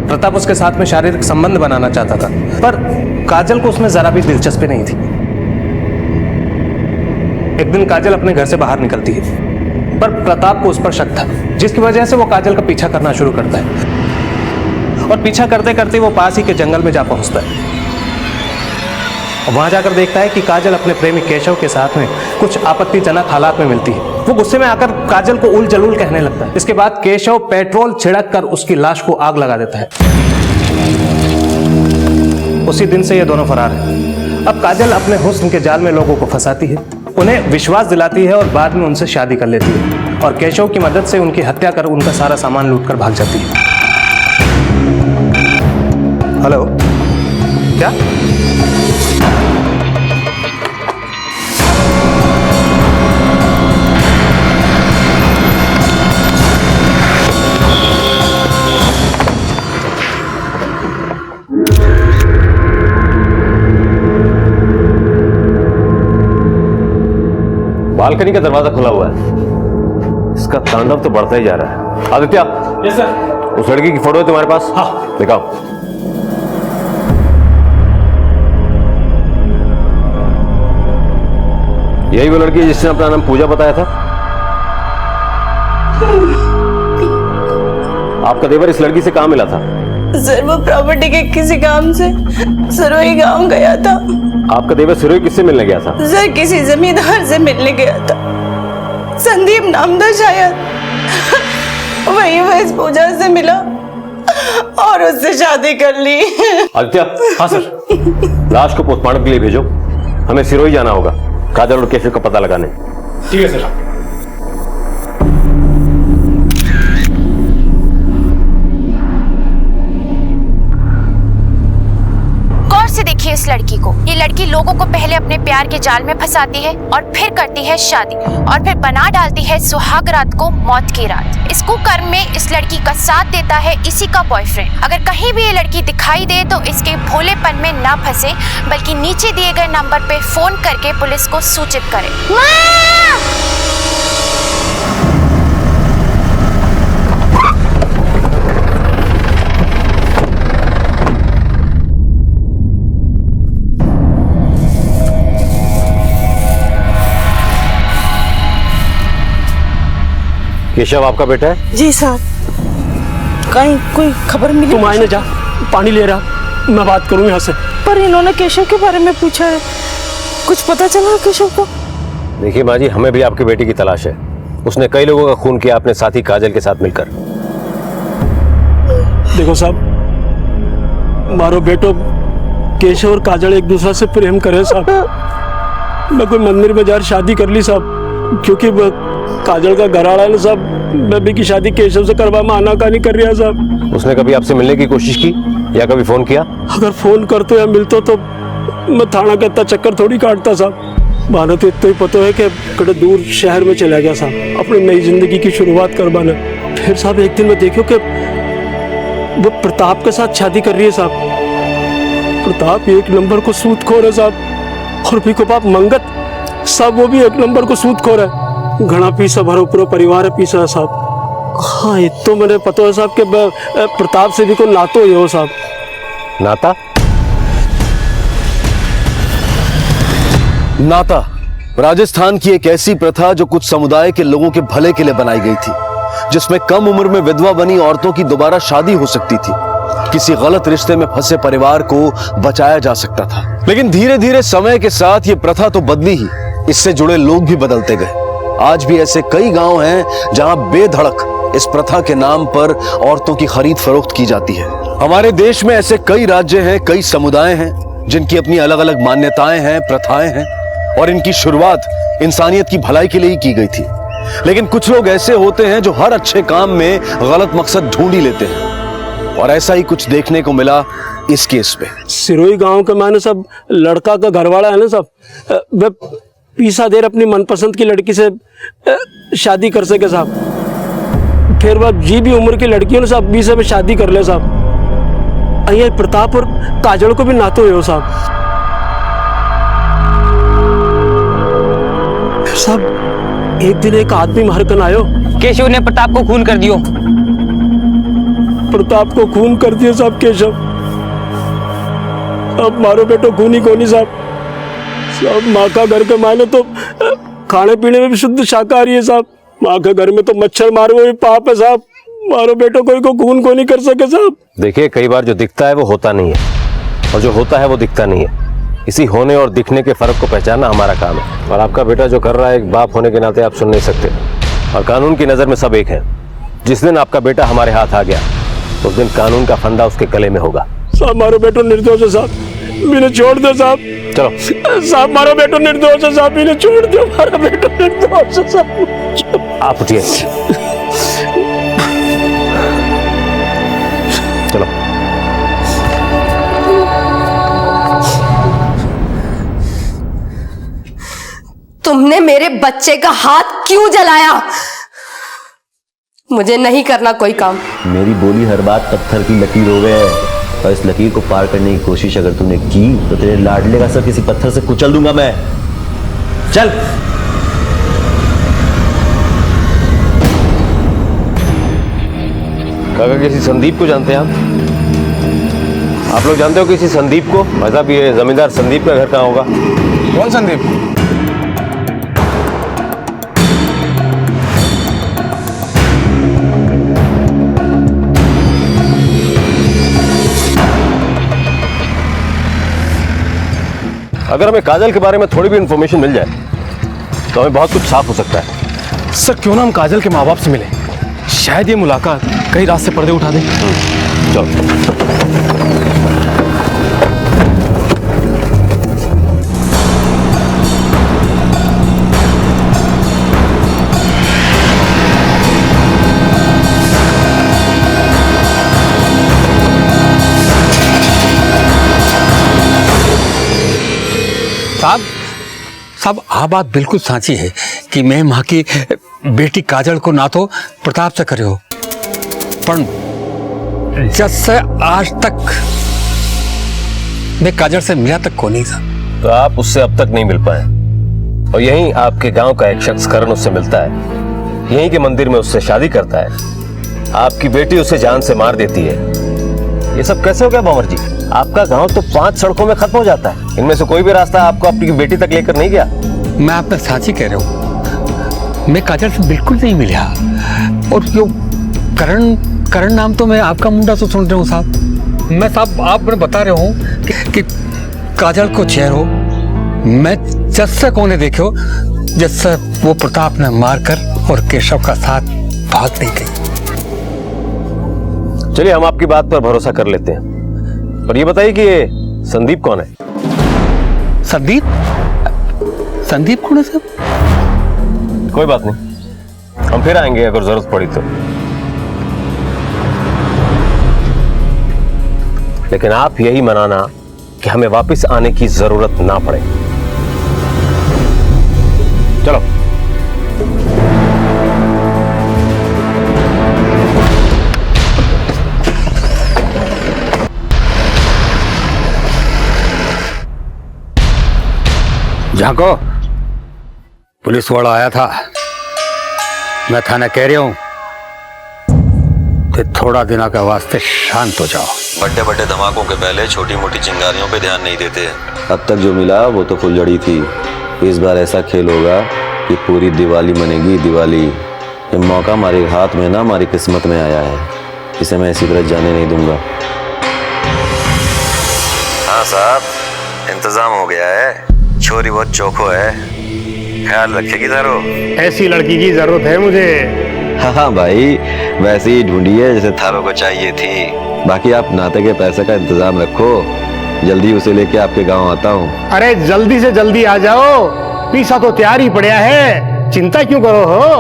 प्रताप उसके साथ में शारीरिक संबंध बनाना चाहता था, पर काजल को उसमें जरा भी दिलचस्पी नहीं थी। एक दिन काजल अपने घर से बाहर निकलती है, पर प्रताप को उस पर शक था, जिसकी वजह से वो काजल का पीछा करना शुरू करता है। और पीछा करते करते वो पास ही के जंगल में जा पहुंचता है। वहां जाकर देखता है कि काजल अपने प्रेमी केशव के साथ में कुछ आपत्तिजनक हालात में मिलती है। वो गुस्से में आकर काजल को उल जलूल कहने लगता है। इसके बाद केशव पेट्रोल छिड़क कर उसकी लाश को आग लगा देता है। उसी दिन से ये दोनों फरार हैं। अब काजल अपने हुस्न के जाल में लोगों को फंसाती है, उन्हें विश्वास दिलाती है और बाद में उनसे शादी कर लेती है, और केशव की मदद से उनकी हत्या कर उनका सारा सामान लूटकर भाग जाती है। हेलो, क्या? बालकनी का दरवाजा खुला हुआ है, इसका तांडव तो बढ़ता ही जा रहा है। आदित्य। Yes sir. उस लड़की की फोटो है तुम्हारे पास? हाँ। दिखाओ। यही वो लड़की है जिसने अपना नाम पूजा बताया था? आपका देवर इस लड़की से कहाँ मिला था? सर वो प्रॉपर्टी के किसी काम से सिरोही गांव गया था। आपका देवर सिरोही किससे मिलने गया था? सर किसी जमींदार से मिलने गया था, संदीप नाम था शायद। वही वो इस पूजा से मिला और उससे शादी कर ली। आदित्य। हाँ सर। लाश को पोस्टमार्टम के लिए भेजो, हमें सिरोही जाना होगा काजल और केशव का पता लगाने। ठीक है सर। गौर से देखिए इस लड़की को। ये लड़की लोगों को पहले अपने प्यार के जाल में फंसाती है और फिर करती है शादी और फिर बना डालती है सुहाग रात को मौत की रात। इस कुकर्म में इस लड़की का साथ देता है इसी का बॉयफ्रेंड। अगर कहीं भी ये लड़की दिखाई दे तो इसके भोलेपन में ना फंसे, बल्कि नीचे दिए गए नंबर पे फोन करके पुलिस को सूचित करे। केशव आपका बेटा है? जी सर। कहीं कोई खबर मिली? तुम आए ना, जा पानी ले रहा, मैं बात करूं यहाँ से। पर इन्होंने केशव के बारे में पूछा है, कुछ पता चला केशव को? देखिए माँ जी, हमें भी आपकी बेटी की तलाश है। उसने कई लोगों का खून किया अपने साथी काजल के साथ मिलकर। देखो साहब, मारो बेटो केशव और काजल एक दूसरे से प्रेम करे साहब। मैं कोई मंदिर में जा शादी कर ली साहब, क्योंकि काजल का घर आ रहा है ना साहब, मैं भी की शादी केशव से करवा में आनाकानी कर रहा साहब। उसने कभी आपसे मिलने की कोशिश की या कभी फोन किया? अगर फोन करते या मिलते तो मैं थाना का इतना चक्कर थोड़ी काटता साहब। मानो तो इतना ही पता है कि कड़े दूर शहर में चला गया साहब अपनी नई जिंदगी की शुरुआत करवाना। फिर साहब एक दिन मैं देखो कि वो प्रताप के साथ शादी कर रही है साहब। प्रताप एक नंबर को सूदखोर है साहब, और भी को बाप मंगत साहब वो भी एक नंबर को सूदखोर है। घना पीसा भरो पूरा परिवार है पीसा है साहब। हाँ ये तो मैंने पता है साहब कि प्रताप से भी को नातो हो साहब। नाता? नाता राजस्थान की एक ऐसी प्रथा जो कुछ समुदाय के लोगों के भले के लिए बनाई गई थी, जिसमें कम उम्र में विधवा बनी औरतों की दोबारा शादी हो सकती थी। किसी गलत रिश्ते में फंसे परिवार को बचाया जा सकता था। लेकिन धीरे धीरे समय के साथ ये प्रथा तो बदली ही, इससे जुड़े लोग भी बदलते गए। आज भी ऐसे कई गांव हैं जहां बेधड़क इस प्रथा के नाम पर औरतों की खरीद फरोख्त की जाती है। हमारे देश में ऐसे कई राज्य हैं, कई समुदाय हैं जिनकी अपनी अलग अलग मान्यताएं हैं, प्रथाएं हैं, और इनकी शुरुआत इंसानियत की भलाई के लिए ही की गई थी। लेकिन कुछ लोग ऐसे होते हैं जो हर अच्छे काम में गलत मकसद ढूंढ ही लेते हैं, और ऐसा ही कुछ देखने को मिला इस केस पे। सिरोही गांव के माने सब लड़का का घरवाला है ना सब, वे पीसा देर अपनी मनपसंद की लड़की से शादी कर सके साहब। फिर वह जी भी उम्र की लड़कियों ने सब 20 में शादी कर ले साहब। ये प्रताप और काजल को भी नातो हो साहब। साहब एक दिन एक आदमी मार कर आयो, केशव ने प्रताप को खून कर दियो। प्रताप को खून कर दिया साहब केशव। अब मारो बेटो खून ही कोनी साहब। साहब माँ का घर के मायने तो खाने पीने में भी शुद्ध शाकाहारी है साहब। माँ के घर में तो मच्छर मारो भी पाप है साहब। मारो बेटो कोई को खून को नहीं कर सके साहब। देखिए कई बार जो दिखता है वो होता नहीं है, और जो होता है वो दिखता नहीं है। इसी होने और दिखने के फर्क को पहचानना हमारा काम है। और आपका बेटा जो कर रहा है, एक बाप होने के नाते आप सुन नहीं सकते, और कानून की नजर में सब एक है। जिस दिन आपका बेटा हमारे हाथ आ गया उस दिन कानून का फंदा उसके गले में होगा। साहब मारो बेटो निर्दोष है साहब, मैंने छोड़ दो साहब। चलो साहब मारो बेटो निर्दोष है साहब, मैंने छोड़ दो। मारो बेटो निर्दोष है साहब। आप उठिए, चलो। तुमने मेरे बच्चे का हाथ क्यों जलाया? मुझे नहीं करना कोई काम। मेरी बोली हर बात पत्थर की लकीर हो गए, और इस लकीर को पार करने की कोशिश अगर तुमने की तो तेरे लाडले का सर किसी पत्थर से कुचल दूंगा मैं। चल। काका किसी संदीप को जानते हैं आप लोग जानते हो किसी संदीप को? भाई साहब ये जमींदार संदीप का घर कहाँ होगा? कौन संदीप? अगर हमें काजल के बारे में थोड़ी भी इंफॉर्मेशन मिल जाए तो हमें बहुत कुछ साफ हो सकता है। सर क्यों ना हम काजल के माँ बाप से मिले, शायद ये मुलाकात कई रात से पर्दे उठा दे। चलो। साहब आ बात बिल्कुल साची है कि मैं माँ की बेटी काजल को ना तो प्रताप से करे हो, पर जब से आज तक मैं काजल से मिला तक को नहीं था। तो आप उससे अब तक नहीं मिल पाए और यहीं आपके गांव का एक शख्स करण उससे मिलता है, यहीं के मंदिर में उससे शादी करता है, आपकी बेटी उसे जान से मार देती है। ये सब कैसे हो गया बावर जी? आपका गांव तो 5 सड़कों में खत्म हो जाता है, इनमें से कोई भी रास्ता आपको अपनी बेटी तक लेकर नहीं गया। मैं आपसे साची कह रहा हूँ, मैं काजल से बिल्कुल नहीं मिला। और जो करण नाम तो मैं आपका मुंडा तो सुन रहा हूँ साहब। मैं साहब आप मैं बता रहा हूँ कि काजल को चेहरो मैं जैसे कोने देखो जैसे वो प्रताप ने मारकर और केशव का साथ भाग नहीं गई। चलिए हम आपकी बात पर भरोसा कर लेते हैं, पर ये बताइए कि ये संदीप कौन है? संदीप कौन है साहब? कोई बात नहीं, हम फिर आएंगे अगर जरूरत पड़ी तो। लेकिन आप यही मनाना कि हमें वापस आने की जरूरत ना पड़े। चलो। झांको, पुलिस वाला आया था, मैं थाने कह रहा हूं कि थोड़ा दिनों के वास्ते शांत हो जाओ। बड़े बड़े धमाकों के पहले छोटी मोटी चिंगारियों पे ध्यान नहीं देते। अब तक जो मिला वो तो फुलझड़ी थी, इस बार ऐसा खेल होगा कि पूरी दिवाली मनेगी दिवाली। ये मौका हमारे हाथ में ना हमारी किस्मत में आया है, इसे मैं इसी तरह जाने नहीं दूंगा। हाँ साहब, इंतजाम हो गया है, छोरी बहुत चौखो है, ख्याल रखेगी तारो। ऐसी लड़की की जरूरत है मुझे। हाँ भाई, वैसे ही ढूंढी है जैसे थारो को चाहिए थी। बाकी आप नाते के पैसे का इंतजाम रखो, जल्दी उसे लेके आपके गांव आता हूँ। अरे जल्दी से जल्दी आ जाओ, पीसा तो तैयार ही पड़ा है, चिंता क्यों करो हो।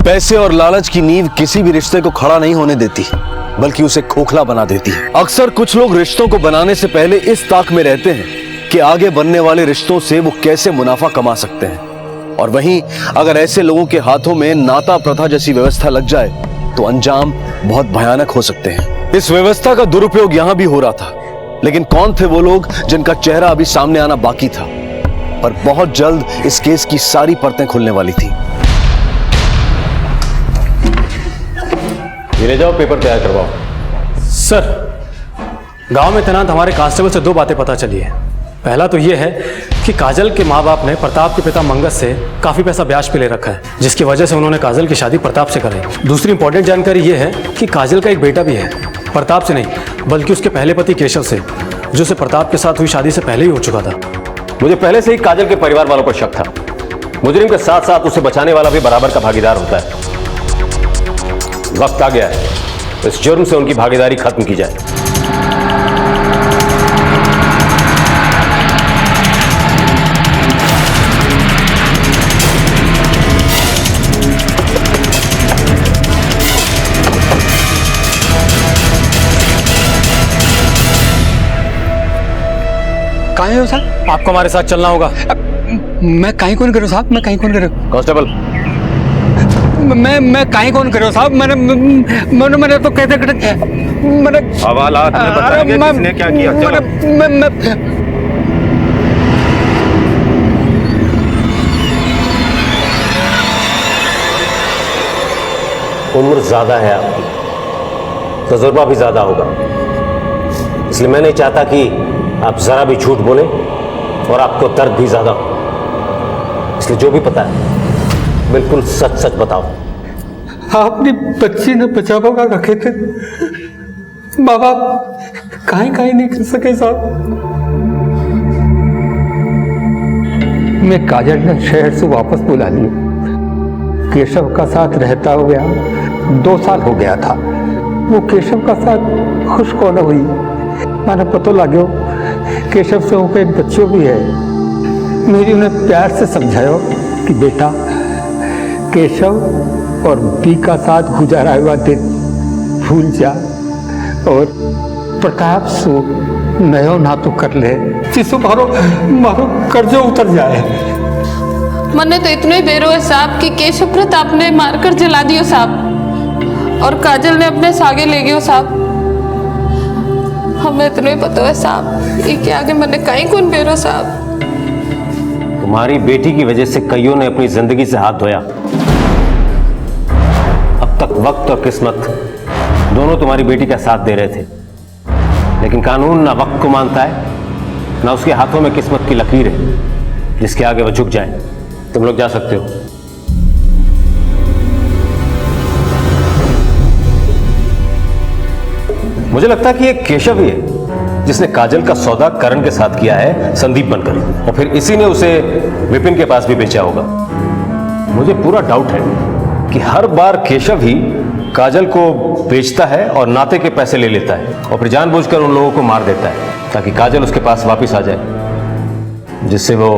पैसे और लालच की नींव किसी भी रिश्ते को खड़ा नहीं होने देती, बल्कि उसे खोखला बना देती है। अक्सर कुछ लोग रिश्तों को बनाने से पहले इस ताक में रहते हैं कि आगे बनने वाले रिश्तों से वो कैसे मुनाफा कमा सकते हैं, और वहीं अगर ऐसे लोगों के हाथों में नाता प्रथा जैसी व्यवस्था लग जाए तो अंजाम बहुत भयानक हो सकते हैं। इस व्यवस्था का दुरुपयोग यहां भी हो रहा था, लेकिन कौन थे वो लोग जिनका चेहरा अभी सामने आना बाकी था, पर बहुत जल्द इस केस की सारी परतें खुलने वाली थी। ये ले जाओ, पेपर तैयार करवाओ। सर, गांव में तैनात हमारे कांस्टेबल से 2 बातें पता चली है। पहला तो ये है कि काजल के माँ बाप ने प्रताप के पिता मंगत से काफी पैसा ब्याज पे ले रखा है, जिसकी वजह से उन्होंने काजल की शादी प्रताप से कराई। दूसरी इंपॉर्टेंट जानकारी ये है कि काजल का एक बेटा भी है, प्रताप से नहीं बल्कि उसके पहले पति केशव से, जो से प्रताप के साथ हुई शादी से पहले ही हो चुका था। मुझे पहले से ही काजल के परिवार वालों पर शक था। मुजरिम के साथ साथ उसे बचाने वाला भी बराबर का भागीदार होता है। वक्त आ गया है इस जुर्म से उनकी भागीदारी खत्म की जाए। कहाँ हो साहब? आपको हमारे साथ चलना होगा। मैं कहीं कौन करूँ साहब? मैं कहीं कौन करूँ? कांस्टेबल, मैं कहीं कौन करूँ साहब? मैंने तो कहते मैंने हवालात में बताएंगे किसने क्या किया। उम्र ज्यादा है आपकी, तजुर्बा भी ज्यादा होगा, इसलिए मैं नहीं चाहता कि आप जरा भी झूठ बोले और आपको दर्द भी ज्यादा हो। इसलिए जो भी पता है बिल्कुल सच सच बताओ। आपने बच्चे ने बचावा का रखे थे, माँ बाप कहीं नहीं कर सके साहब। में काजल ने शहर से वापस बुला लिया। केशव का साथ रहता हो गया 2 साल हो गया था। वो केशव का साथ खुश कौन हुई, मैंने पता लगे केशव से उनका एक बच्चों भी है। मेरी उन्हें प्यार से समझायो कि बेटा केशव और बी का साथ गुजारा हुआ दिन भूल जा और प्रताप सो नयो नातो कर ले, जिससे मारो कर्जो उतर जाए। मने तो इतने बेरो है साहब कि केशव प्रताप ने मारकर जला दियो साहब और काजल ने अपने सागे ले गयो साहब। हमें इतना ही पता है साहब, ये आगे मैंने कहीं कौन बेरो साहब। तुम्हारी बेटी की वजह से कईयों ने अपनी जिंदगी से हाथ धोया। अब तक वक्त और किस्मत दोनों तुम्हारी बेटी का साथ दे रहे थे, लेकिन कानून ना वक्त को मानता है ना उसके हाथों में किस्मत की लकीर है जिसके आगे वो झुक जाए। तुम लोग जा सकते हो। मुझे लगता है कि ये केशव ही है जिसने काजल का सौदा करण के साथ किया है संदीप बनकर, और फिर इसी ने उसे विपिन के पास भी बेचा होगा। मुझे पूरा डाउट है कि हर बार केशव ही काजल को बेचता है और नाते के पैसे ले लेता है और फिर जानबूझकर उन लोगों को मार देता है ताकि काजल उसके पास वापस आ जाए, जिससे वो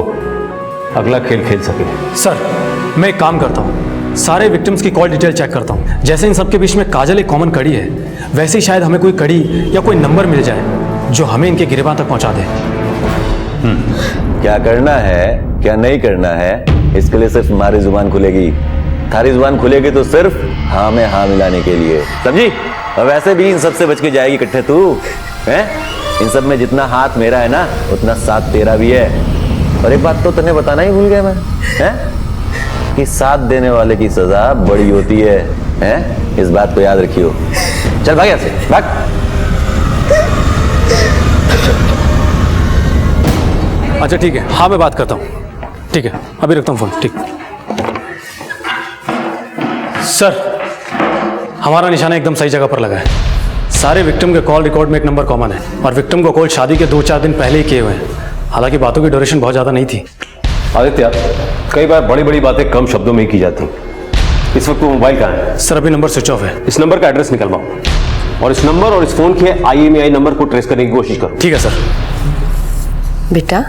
अगला खेल खेल सके। सर मैं एक काम करता हूँ, सारे विक्टिम्स की कॉल डिटेल चेक करता हूँ। जैसे इन सबके बीच में काजल एक कॉमन कड़ी है, वैसे ही शायद हमें कोई कड़ी या कोई नंबर मिल जाए जो हमें इनके गिरबान तक पहुंचा दे। क्या करना है क्या नहीं करना है, इसके लिए सिर्फ हमारी जुबान खुलेगी। थारी जुबान खुलेगी तो सिर्फ हाँ में हाँ मिलाने के लिए, समझी? और वैसे भी इन सब से बच के जाएगी इकट्ठे तू, हैं? इन सब में जितना हाथ मेरा है ना उतना साथ तेरा भी है। और एक बात तो तन्ने बताना ही भूल गया मैं, हैं? कि साथ देने वाले की सजा बड़ी होती है, हैं? इस बात को याद रखियो। चल भाग यहाँ से, भाग। अच्छा ठीक है, हाँ मैं बात करता हूँ। ठीक है, अभी रखता हूँ फोन। ठीक सर, हमारा निशाना एकदम सही जगह पर लगा है। सारे विक्टिम के कॉल रिकॉर्ड में एक नंबर कॉमन है और विक्टिम को कॉल शादी के 2-4 दिन पहले ही किए हुए हैं। हालांकि बातों की ड्यूरेशन बहुत ज़्यादा नहीं थी। आदित्य, कई बार बड़ी बड़ी बातें कम शब्दों में ही की जाती। इस वक्त वो मोबाइल कहाँ है? सर अभी नंबर स्विच ऑफ है। इस नंबर का एड्रेस निकलवाओ और इस नंबर और इस फोन के IMEI नंबर को ट्रेस करने की कोशिश करो। ठीक है सर। बेटा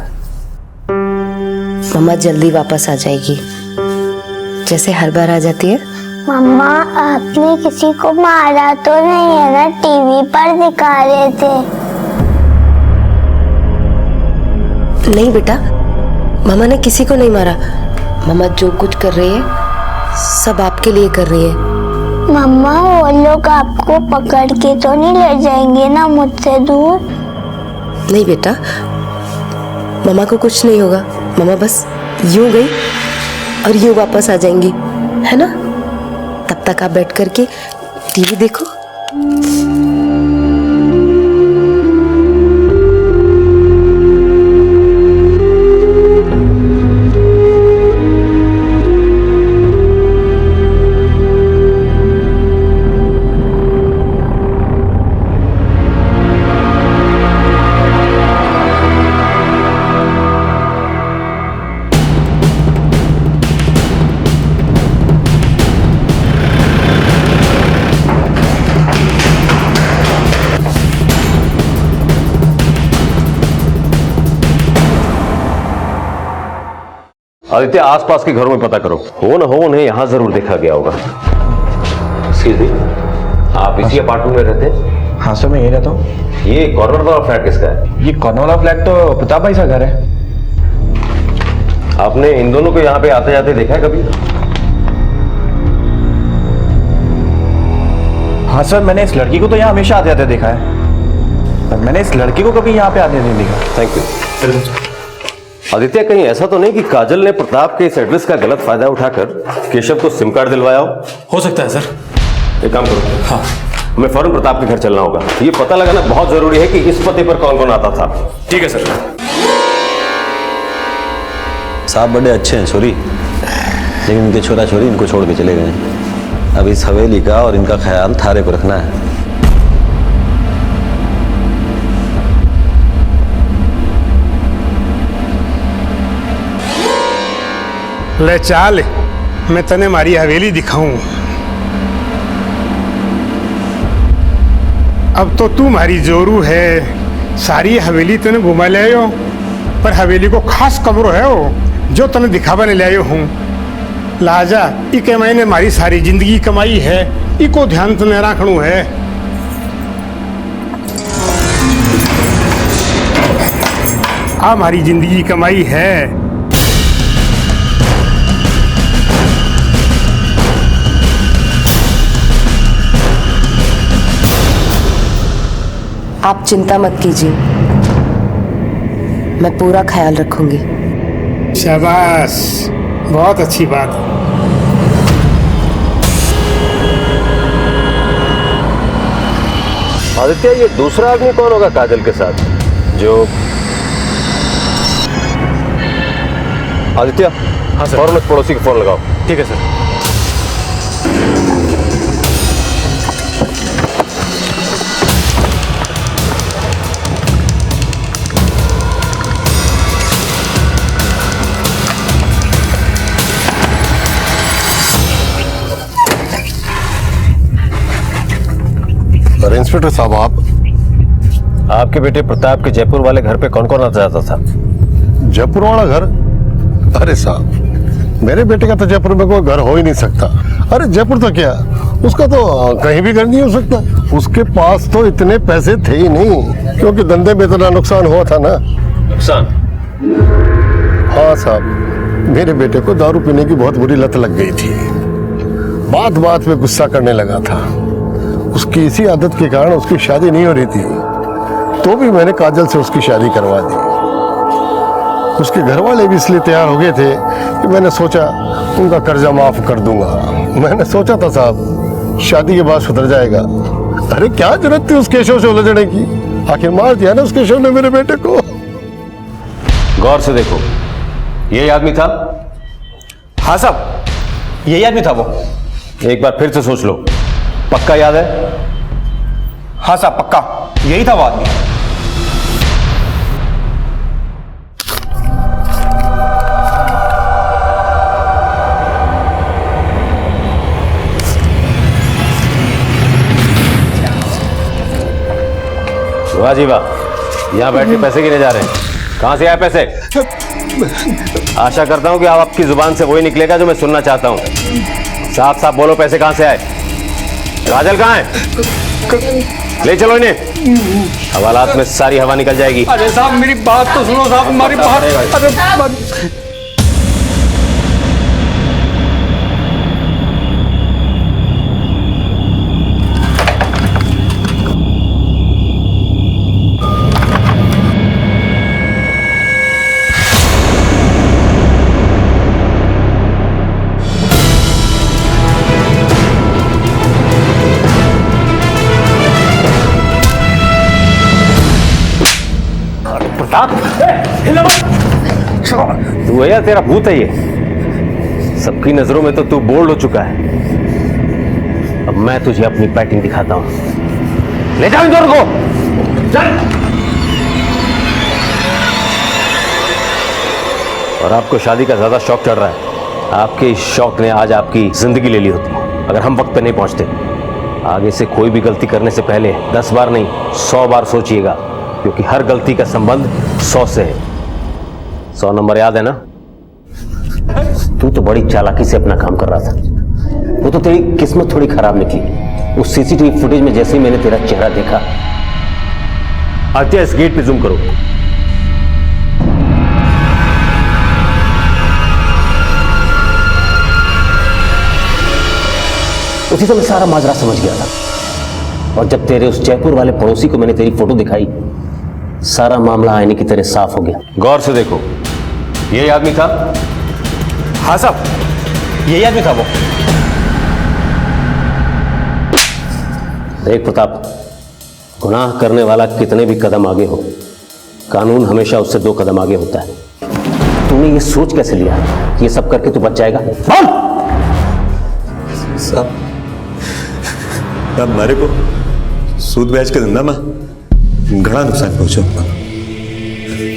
मम्मा जल्दी वापस आ जाएगी, जैसे हर बार आ जाती है। मम्मा आपने किसी को मारा तो नहीं है ना? टीवी पर दिखा रहे थे। नहीं बेटा, मामा ने किसी को नहीं मारा। मामा जो कुछ कर रही है सब आपके लिए कर रही है। मम्मा वो लोग आपको पकड़ के तो नहीं ले जाएंगे ना मुझसे दूर? नहीं बेटा, मामा को कुछ नहीं होगा। मामा बस यूं गई और यूं वापस आ जाएंगी, है ना? तब तक आप बैठ करके टीवी देखो। आदित्य, आसपास के घरों में पता करो, हो न हो उन्हें यहां जरूर देखा गया होगा। एक्सक्यूज मी, आप इसी अपार्टमेंट में रहते हैं? हाँ सर, मैं यही रहता हूँ। ये कॉर्नर वाला फ्लैट किसका है? ये कॉर्नर वाला फ्लैट तो प्रताप भाई का घर है। आपने इन दोनों को यहाँ पे आते जाते देखा है कभी? हाँ सर, मैंने इस लड़की को तो यहाँ हमेशा आते आते देखा है, पर मैंने इस लड़की को कभी यहाँ पे आते नहीं देखा। Thank you. आदित्य, कहीं ऐसा तो नहीं कि काजल ने प्रताप के इस एड्रेस का गलत फायदा उठाकर केशव को सिम कार्ड दिलवाया हो सकता है सर। एक काम करो, हाँ हमें फौरन प्रताप के घर चलना होगा। ये पता लगाना बहुत जरूरी है कि इस पते पर कौन कौन आता था। ठीक है सर। साहब बड़े अच्छे हैं छोरी, लेकिन इनके छोरा छोरी इनको छोड़ के चले गए। अब इस हवेली का और इनका ख्याल थारे को रखना है। ले चाल, मैं तने मारी हवेली दिखाऊं। अब तो तू मारी जोरू है, सारी हवेली तने घुमा ले आयो, पर हवेली को खास कमरो है वो जो तने दिखावा ने ले आयो हूँ। लाजा इके मैंने मारी सारी जिंदगी कमाई है, इको ध्यान तने रखणू है। आ हमारी जिंदगी कमाई है। आप चिंता मत कीजिए, मैं पूरा ख्याल रखूंगी। शाबाश, बहुत अच्छी बात है। आदित्य, ये दूसरा आदमी कौन होगा काजल के साथ जो? आदित्य, हाँ सर, फौरन उस पड़ोसी को फोन लगाओ। ठीक है सर। और इंस्पेक्टर साहब, आपके बेटे प्रताप के जयपुर वाले घर पे कौन कौन आता जाता था? जयपुर वाला घर? अरे साहब, मेरे बेटे का तो जयपुर में कोई घर हो ही नहीं सकता। अरे जयपुर तो क्या, उसका तो कहीं भी घर नहीं हो सकता। उसके पास तो इतने पैसे थे ही नहीं, क्योंकि धंधे में इतना नुकसान हुआ था ना। नुकसान? हाँ साहब, मेरे बेटे को दारू पीने की बहुत बुरी लत लग गई थी। बात बात पे गुस्सा करने लगा था। उसकी इसी आदत के कारण उसकी शादी नहीं हो रही थी, तो भी मैंने काजल से उसकी शादी करवा दी। उसके घर वाले भी इसलिए तैयार हो गए थे कि मैंने सोचा उनका कर्जा माफ कर दूंगा। मैंने सोचा था साहब शादी के बाद सुधर जाएगा। अरे क्या जरूरत थी उस केशव से उलझने की, आखिर मार दिया ना उस केशव ने मेरे बेटे को। गौर से देखो, यही आदमी था? हाँ साहब, यही आदमी था वो। एक बार फिर से सोच लो, पक्का याद है? हाँ साहब, पक्का यही था वो आदमी। वाह जी वाह, यहाँ बैठ के पैसे गिने जा रहे हैं। कहाँ से आए पैसे? आशा करता हूँ कि आप आपकी जुबान से वही निकलेगा जो मैं सुनना चाहता हूँ। साफ साफ बोलो, पैसे कहाँ से आए? काजल कहाँ है? ले चलो इन्हें, हवालात में सारी हवा निकल जाएगी। अरे साहब मेरी बात तो सुनो साहब, हमारी बात। अरे तू है या तेरा भूत है ये? सबकी नजरों में तो तू बोल्ड हो चुका है। अब मैं तुझे अपनी बैटिंग दिखाता हूं। ले जाओ इन दोनों को, चल। और आपको शादी का ज्यादा शौक चढ़ रहा है। आपके इस शौक ने आज आपकी जिंदगी ले ली होती अगर हम वक्त पे नहीं पहुंचते। आगे से कोई भी गलती करने से पहले 10 बार नहीं 100 बार सोचिएगा, क्योंकि हर गलती का संबंध 100 से है। 100 नंबर याद है ना? तू तो बड़ी चालाकी से अपना काम कर रहा था। वो तो तेरी किस्मत थोड़ी खराब निकली। उस सीसीटीवी फुटेज में जैसे ही मैंने तेरा चेहरा देखा। आदित्य, इस गेट पे जूम करो। उसी समय सारा माजरा समझ गया था। और जब तेरे उस जयपुर वाले पड़ोसी को मैंने तेरी फोटो दिखाई, सारा मामला आईने की तरह साफ हो गया। गौर से देखो, यही आदमी था? हाँ साहब, यही आदमी था वो। देख प्रताप, गुनाह करने वाला कितने भी कदम आगे हो, कानून हमेशा उससे 2 कदम आगे होता है। तूने ये सोच कैसे लिया कि ये सब करके तू बच जाएगा? बोल। साहब, मारे को सूद ब्याज का धंधा में घना नुकसान पहुंचा।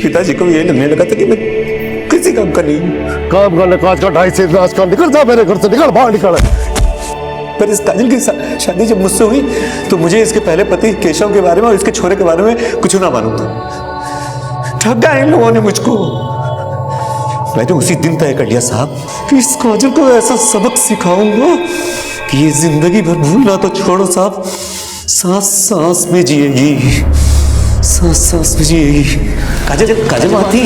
पिताजी को भी यही लगने लगा था कि मैं कैसे काम कर रही है? काम करने का आज का 2.5 से आज का निकल जा मेरे घर से, निकल बाहर निकल। पर इस काजल की शादी जब मुझसे हुई तो मुझे इसके पहले पति केशव के बारे में और इसके छोरे के बारे में कुछ ना मालूम था। ठगा इन लोगों ने मुझको। मैंने उसी दिन तय कर लिया साहब कि इस काजल को ऐसा सबक सिखाऊंगा कि ये जिंदगी भर भूलना तो छोड़ो साहब, सांस सांस में जिएगी, सांस सांस में जिएगी। काजल वहां थी,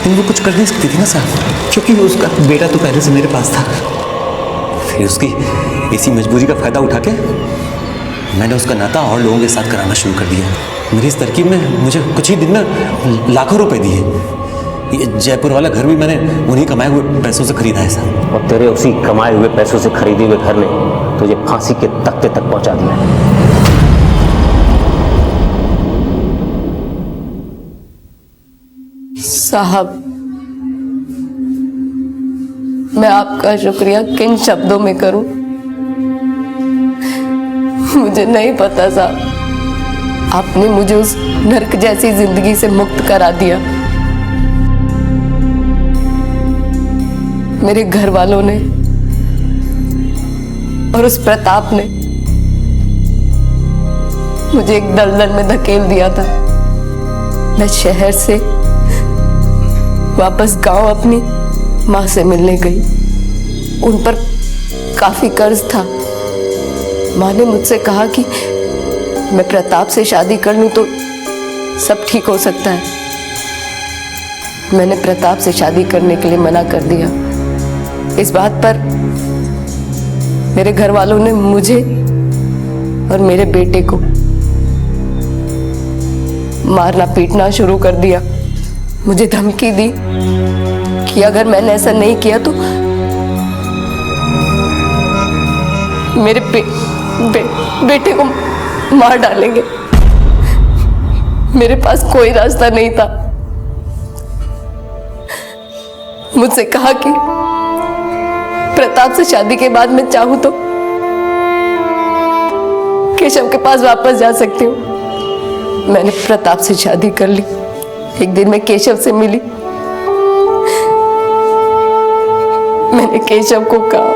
तुम वो कुछ कर नहीं सकती थी ना साहब, क्योंकि उसका बेटा तो पहले से मेरे पास था। फिर उसकी इसी मजबूरी का फायदा उठा के मैंने उसका नाता और लोगों के साथ कराना शुरू कर दिया। मेरी इस तरकीब में मुझे कुछ ही दिन में लाखों रुपए दिए। ये जयपुर वाला घर भी मैंने उन्हीं कमाए हुए पैसों से खरीदा है साहब। और तेरे उसी कमाए हुए पैसों से खरीदे हुए घर ने तुझे फांसी के तख्ते तक पहुंचा दिया है। साहब, मैं आपका शुक्रिया किन शब्दों में करूं, मुझे नहीं पता साहब। आपने मुझे उस नर्क जैसी जिंदगी से मुक्त करा दिया। मेरे घर वालों ने और उस प्रताप ने मुझे एक दलदल में धकेल दिया था। मैं शहर से वापस गांव अपनी माँ से मिलने गई। उन पर काफी कर्ज था। माँ ने मुझसे कहा कि मैं प्रताप से शादी कर लूं तो सब ठीक हो सकता है। मैंने प्रताप से शादी करने के लिए मना कर दिया। इस बात पर मेरे घर वालों ने मुझे और मेरे बेटे को मारना पीटना शुरू कर दिया। मुझे धमकी दी कि अगर मैंने ऐसा नहीं किया तो मेरे बेटे को मार डालेंगे। मेरे पास कोई रास्ता नहीं था। मुझसे कहा कि प्रताप से शादी के बाद मैं चाहूं तो केशव के पास वापस जा सकती हूँ। मैंने प्रताप से शादी कर ली। एक दिन मैं केशव से मिली। मैंने केशव को कहा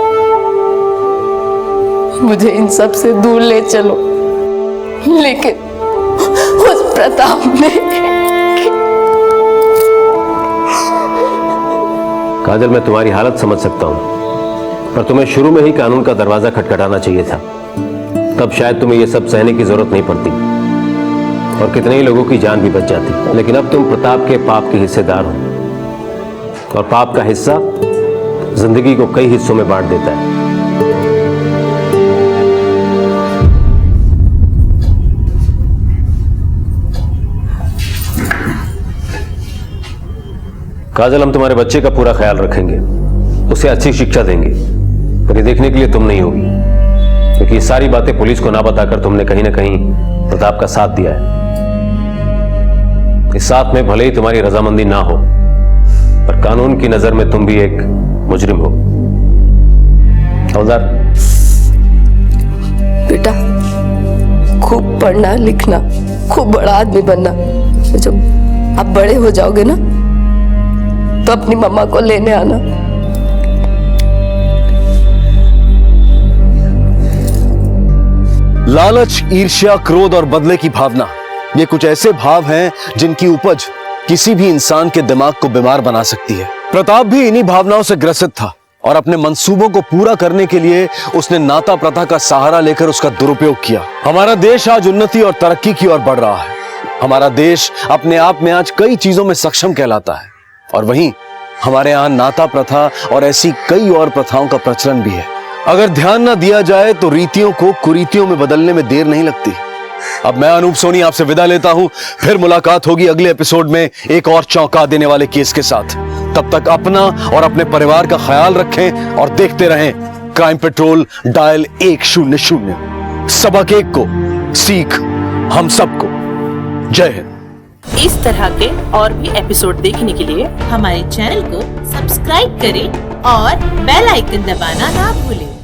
मुझे इन सब से दूर ले चलो, लेकिन उस प्रताप ने काजल, मैं तुम्हारी हालत समझ सकता हूं, पर तुम्हें शुरू में ही कानून का दरवाजा खटखटाना चाहिए था। तब शायद तुम्हें यह सब सहने की जरूरत नहीं पड़ती और कितने ही लोगों की जान भी बच जाती। लेकिन अब तुम प्रताप के पाप के हिस्सेदार हो, और पाप का हिस्सा जिंदगी को कई हिस्सों में बांट देता है। काजल, हम तुम्हारे बच्चे का पूरा ख्याल रखेंगे, उसे अच्छी शिक्षा देंगे, पर ये देखने के लिए तुम नहीं होगी, क्योंकि ये सारी बातें पुलिस को ना बताकर तुमने कहीं ना कहीं प्रताप का साथ दिया है। इस साथ में भले ही तुम्हारी रजामंदी ना हो, पर कानून की नजर में तुम भी एक मुजरिम हो। हवलदार, बेटा, खूब पढ़ना लिखना, खूब बड़ा आदमी बनना। जब आप बड़े हो जाओगे ना तो अपनी मम्मा को लेने आना। लालच, ईर्ष्या, क्रोध और बदले की भावना, ये कुछ ऐसे भाव हैं जिनकी उपज किसी भी इंसान के दिमाग को बीमार बना सकती है। प्रताप भी इन्हीं भावनाओं से ग्रसित था और अपने मंसूबों को पूरा करने के लिए उसने नाता प्रथा का सहारा लेकर उसका दुरुपयोग किया। हमारा देश आज उन्नति और तरक्की की ओर बढ़ रहा है। हमारा देश अपने आप में आज कई चीजों में सक्षम कहलाता है, और वहीं हमारे यहाँ नाता प्रथा और ऐसी कई और प्रथाओं का प्रचलन भी है। अगर ध्यान न दिया जाए तो रीतियों को कुरीतियों में बदलने में देर नहीं लगती। अब मैं अनूप सोनी आपसे विदा लेता हूं। फिर मुलाकात होगी अगले एपिसोड में एक और चौंका देने वाले केस के साथ। तब तक अपना और अपने परिवार का ख्याल रखें और देखते रहें क्राइम पेट्रोल डायल 100। सबक एक को सीख हम सबको। जय हिंद। इस तरह के और भी एपिसोड देखने के लिए हमारे चैनल को सब्सक्राइब करें और बेल आइकन दबाना ना भूलें।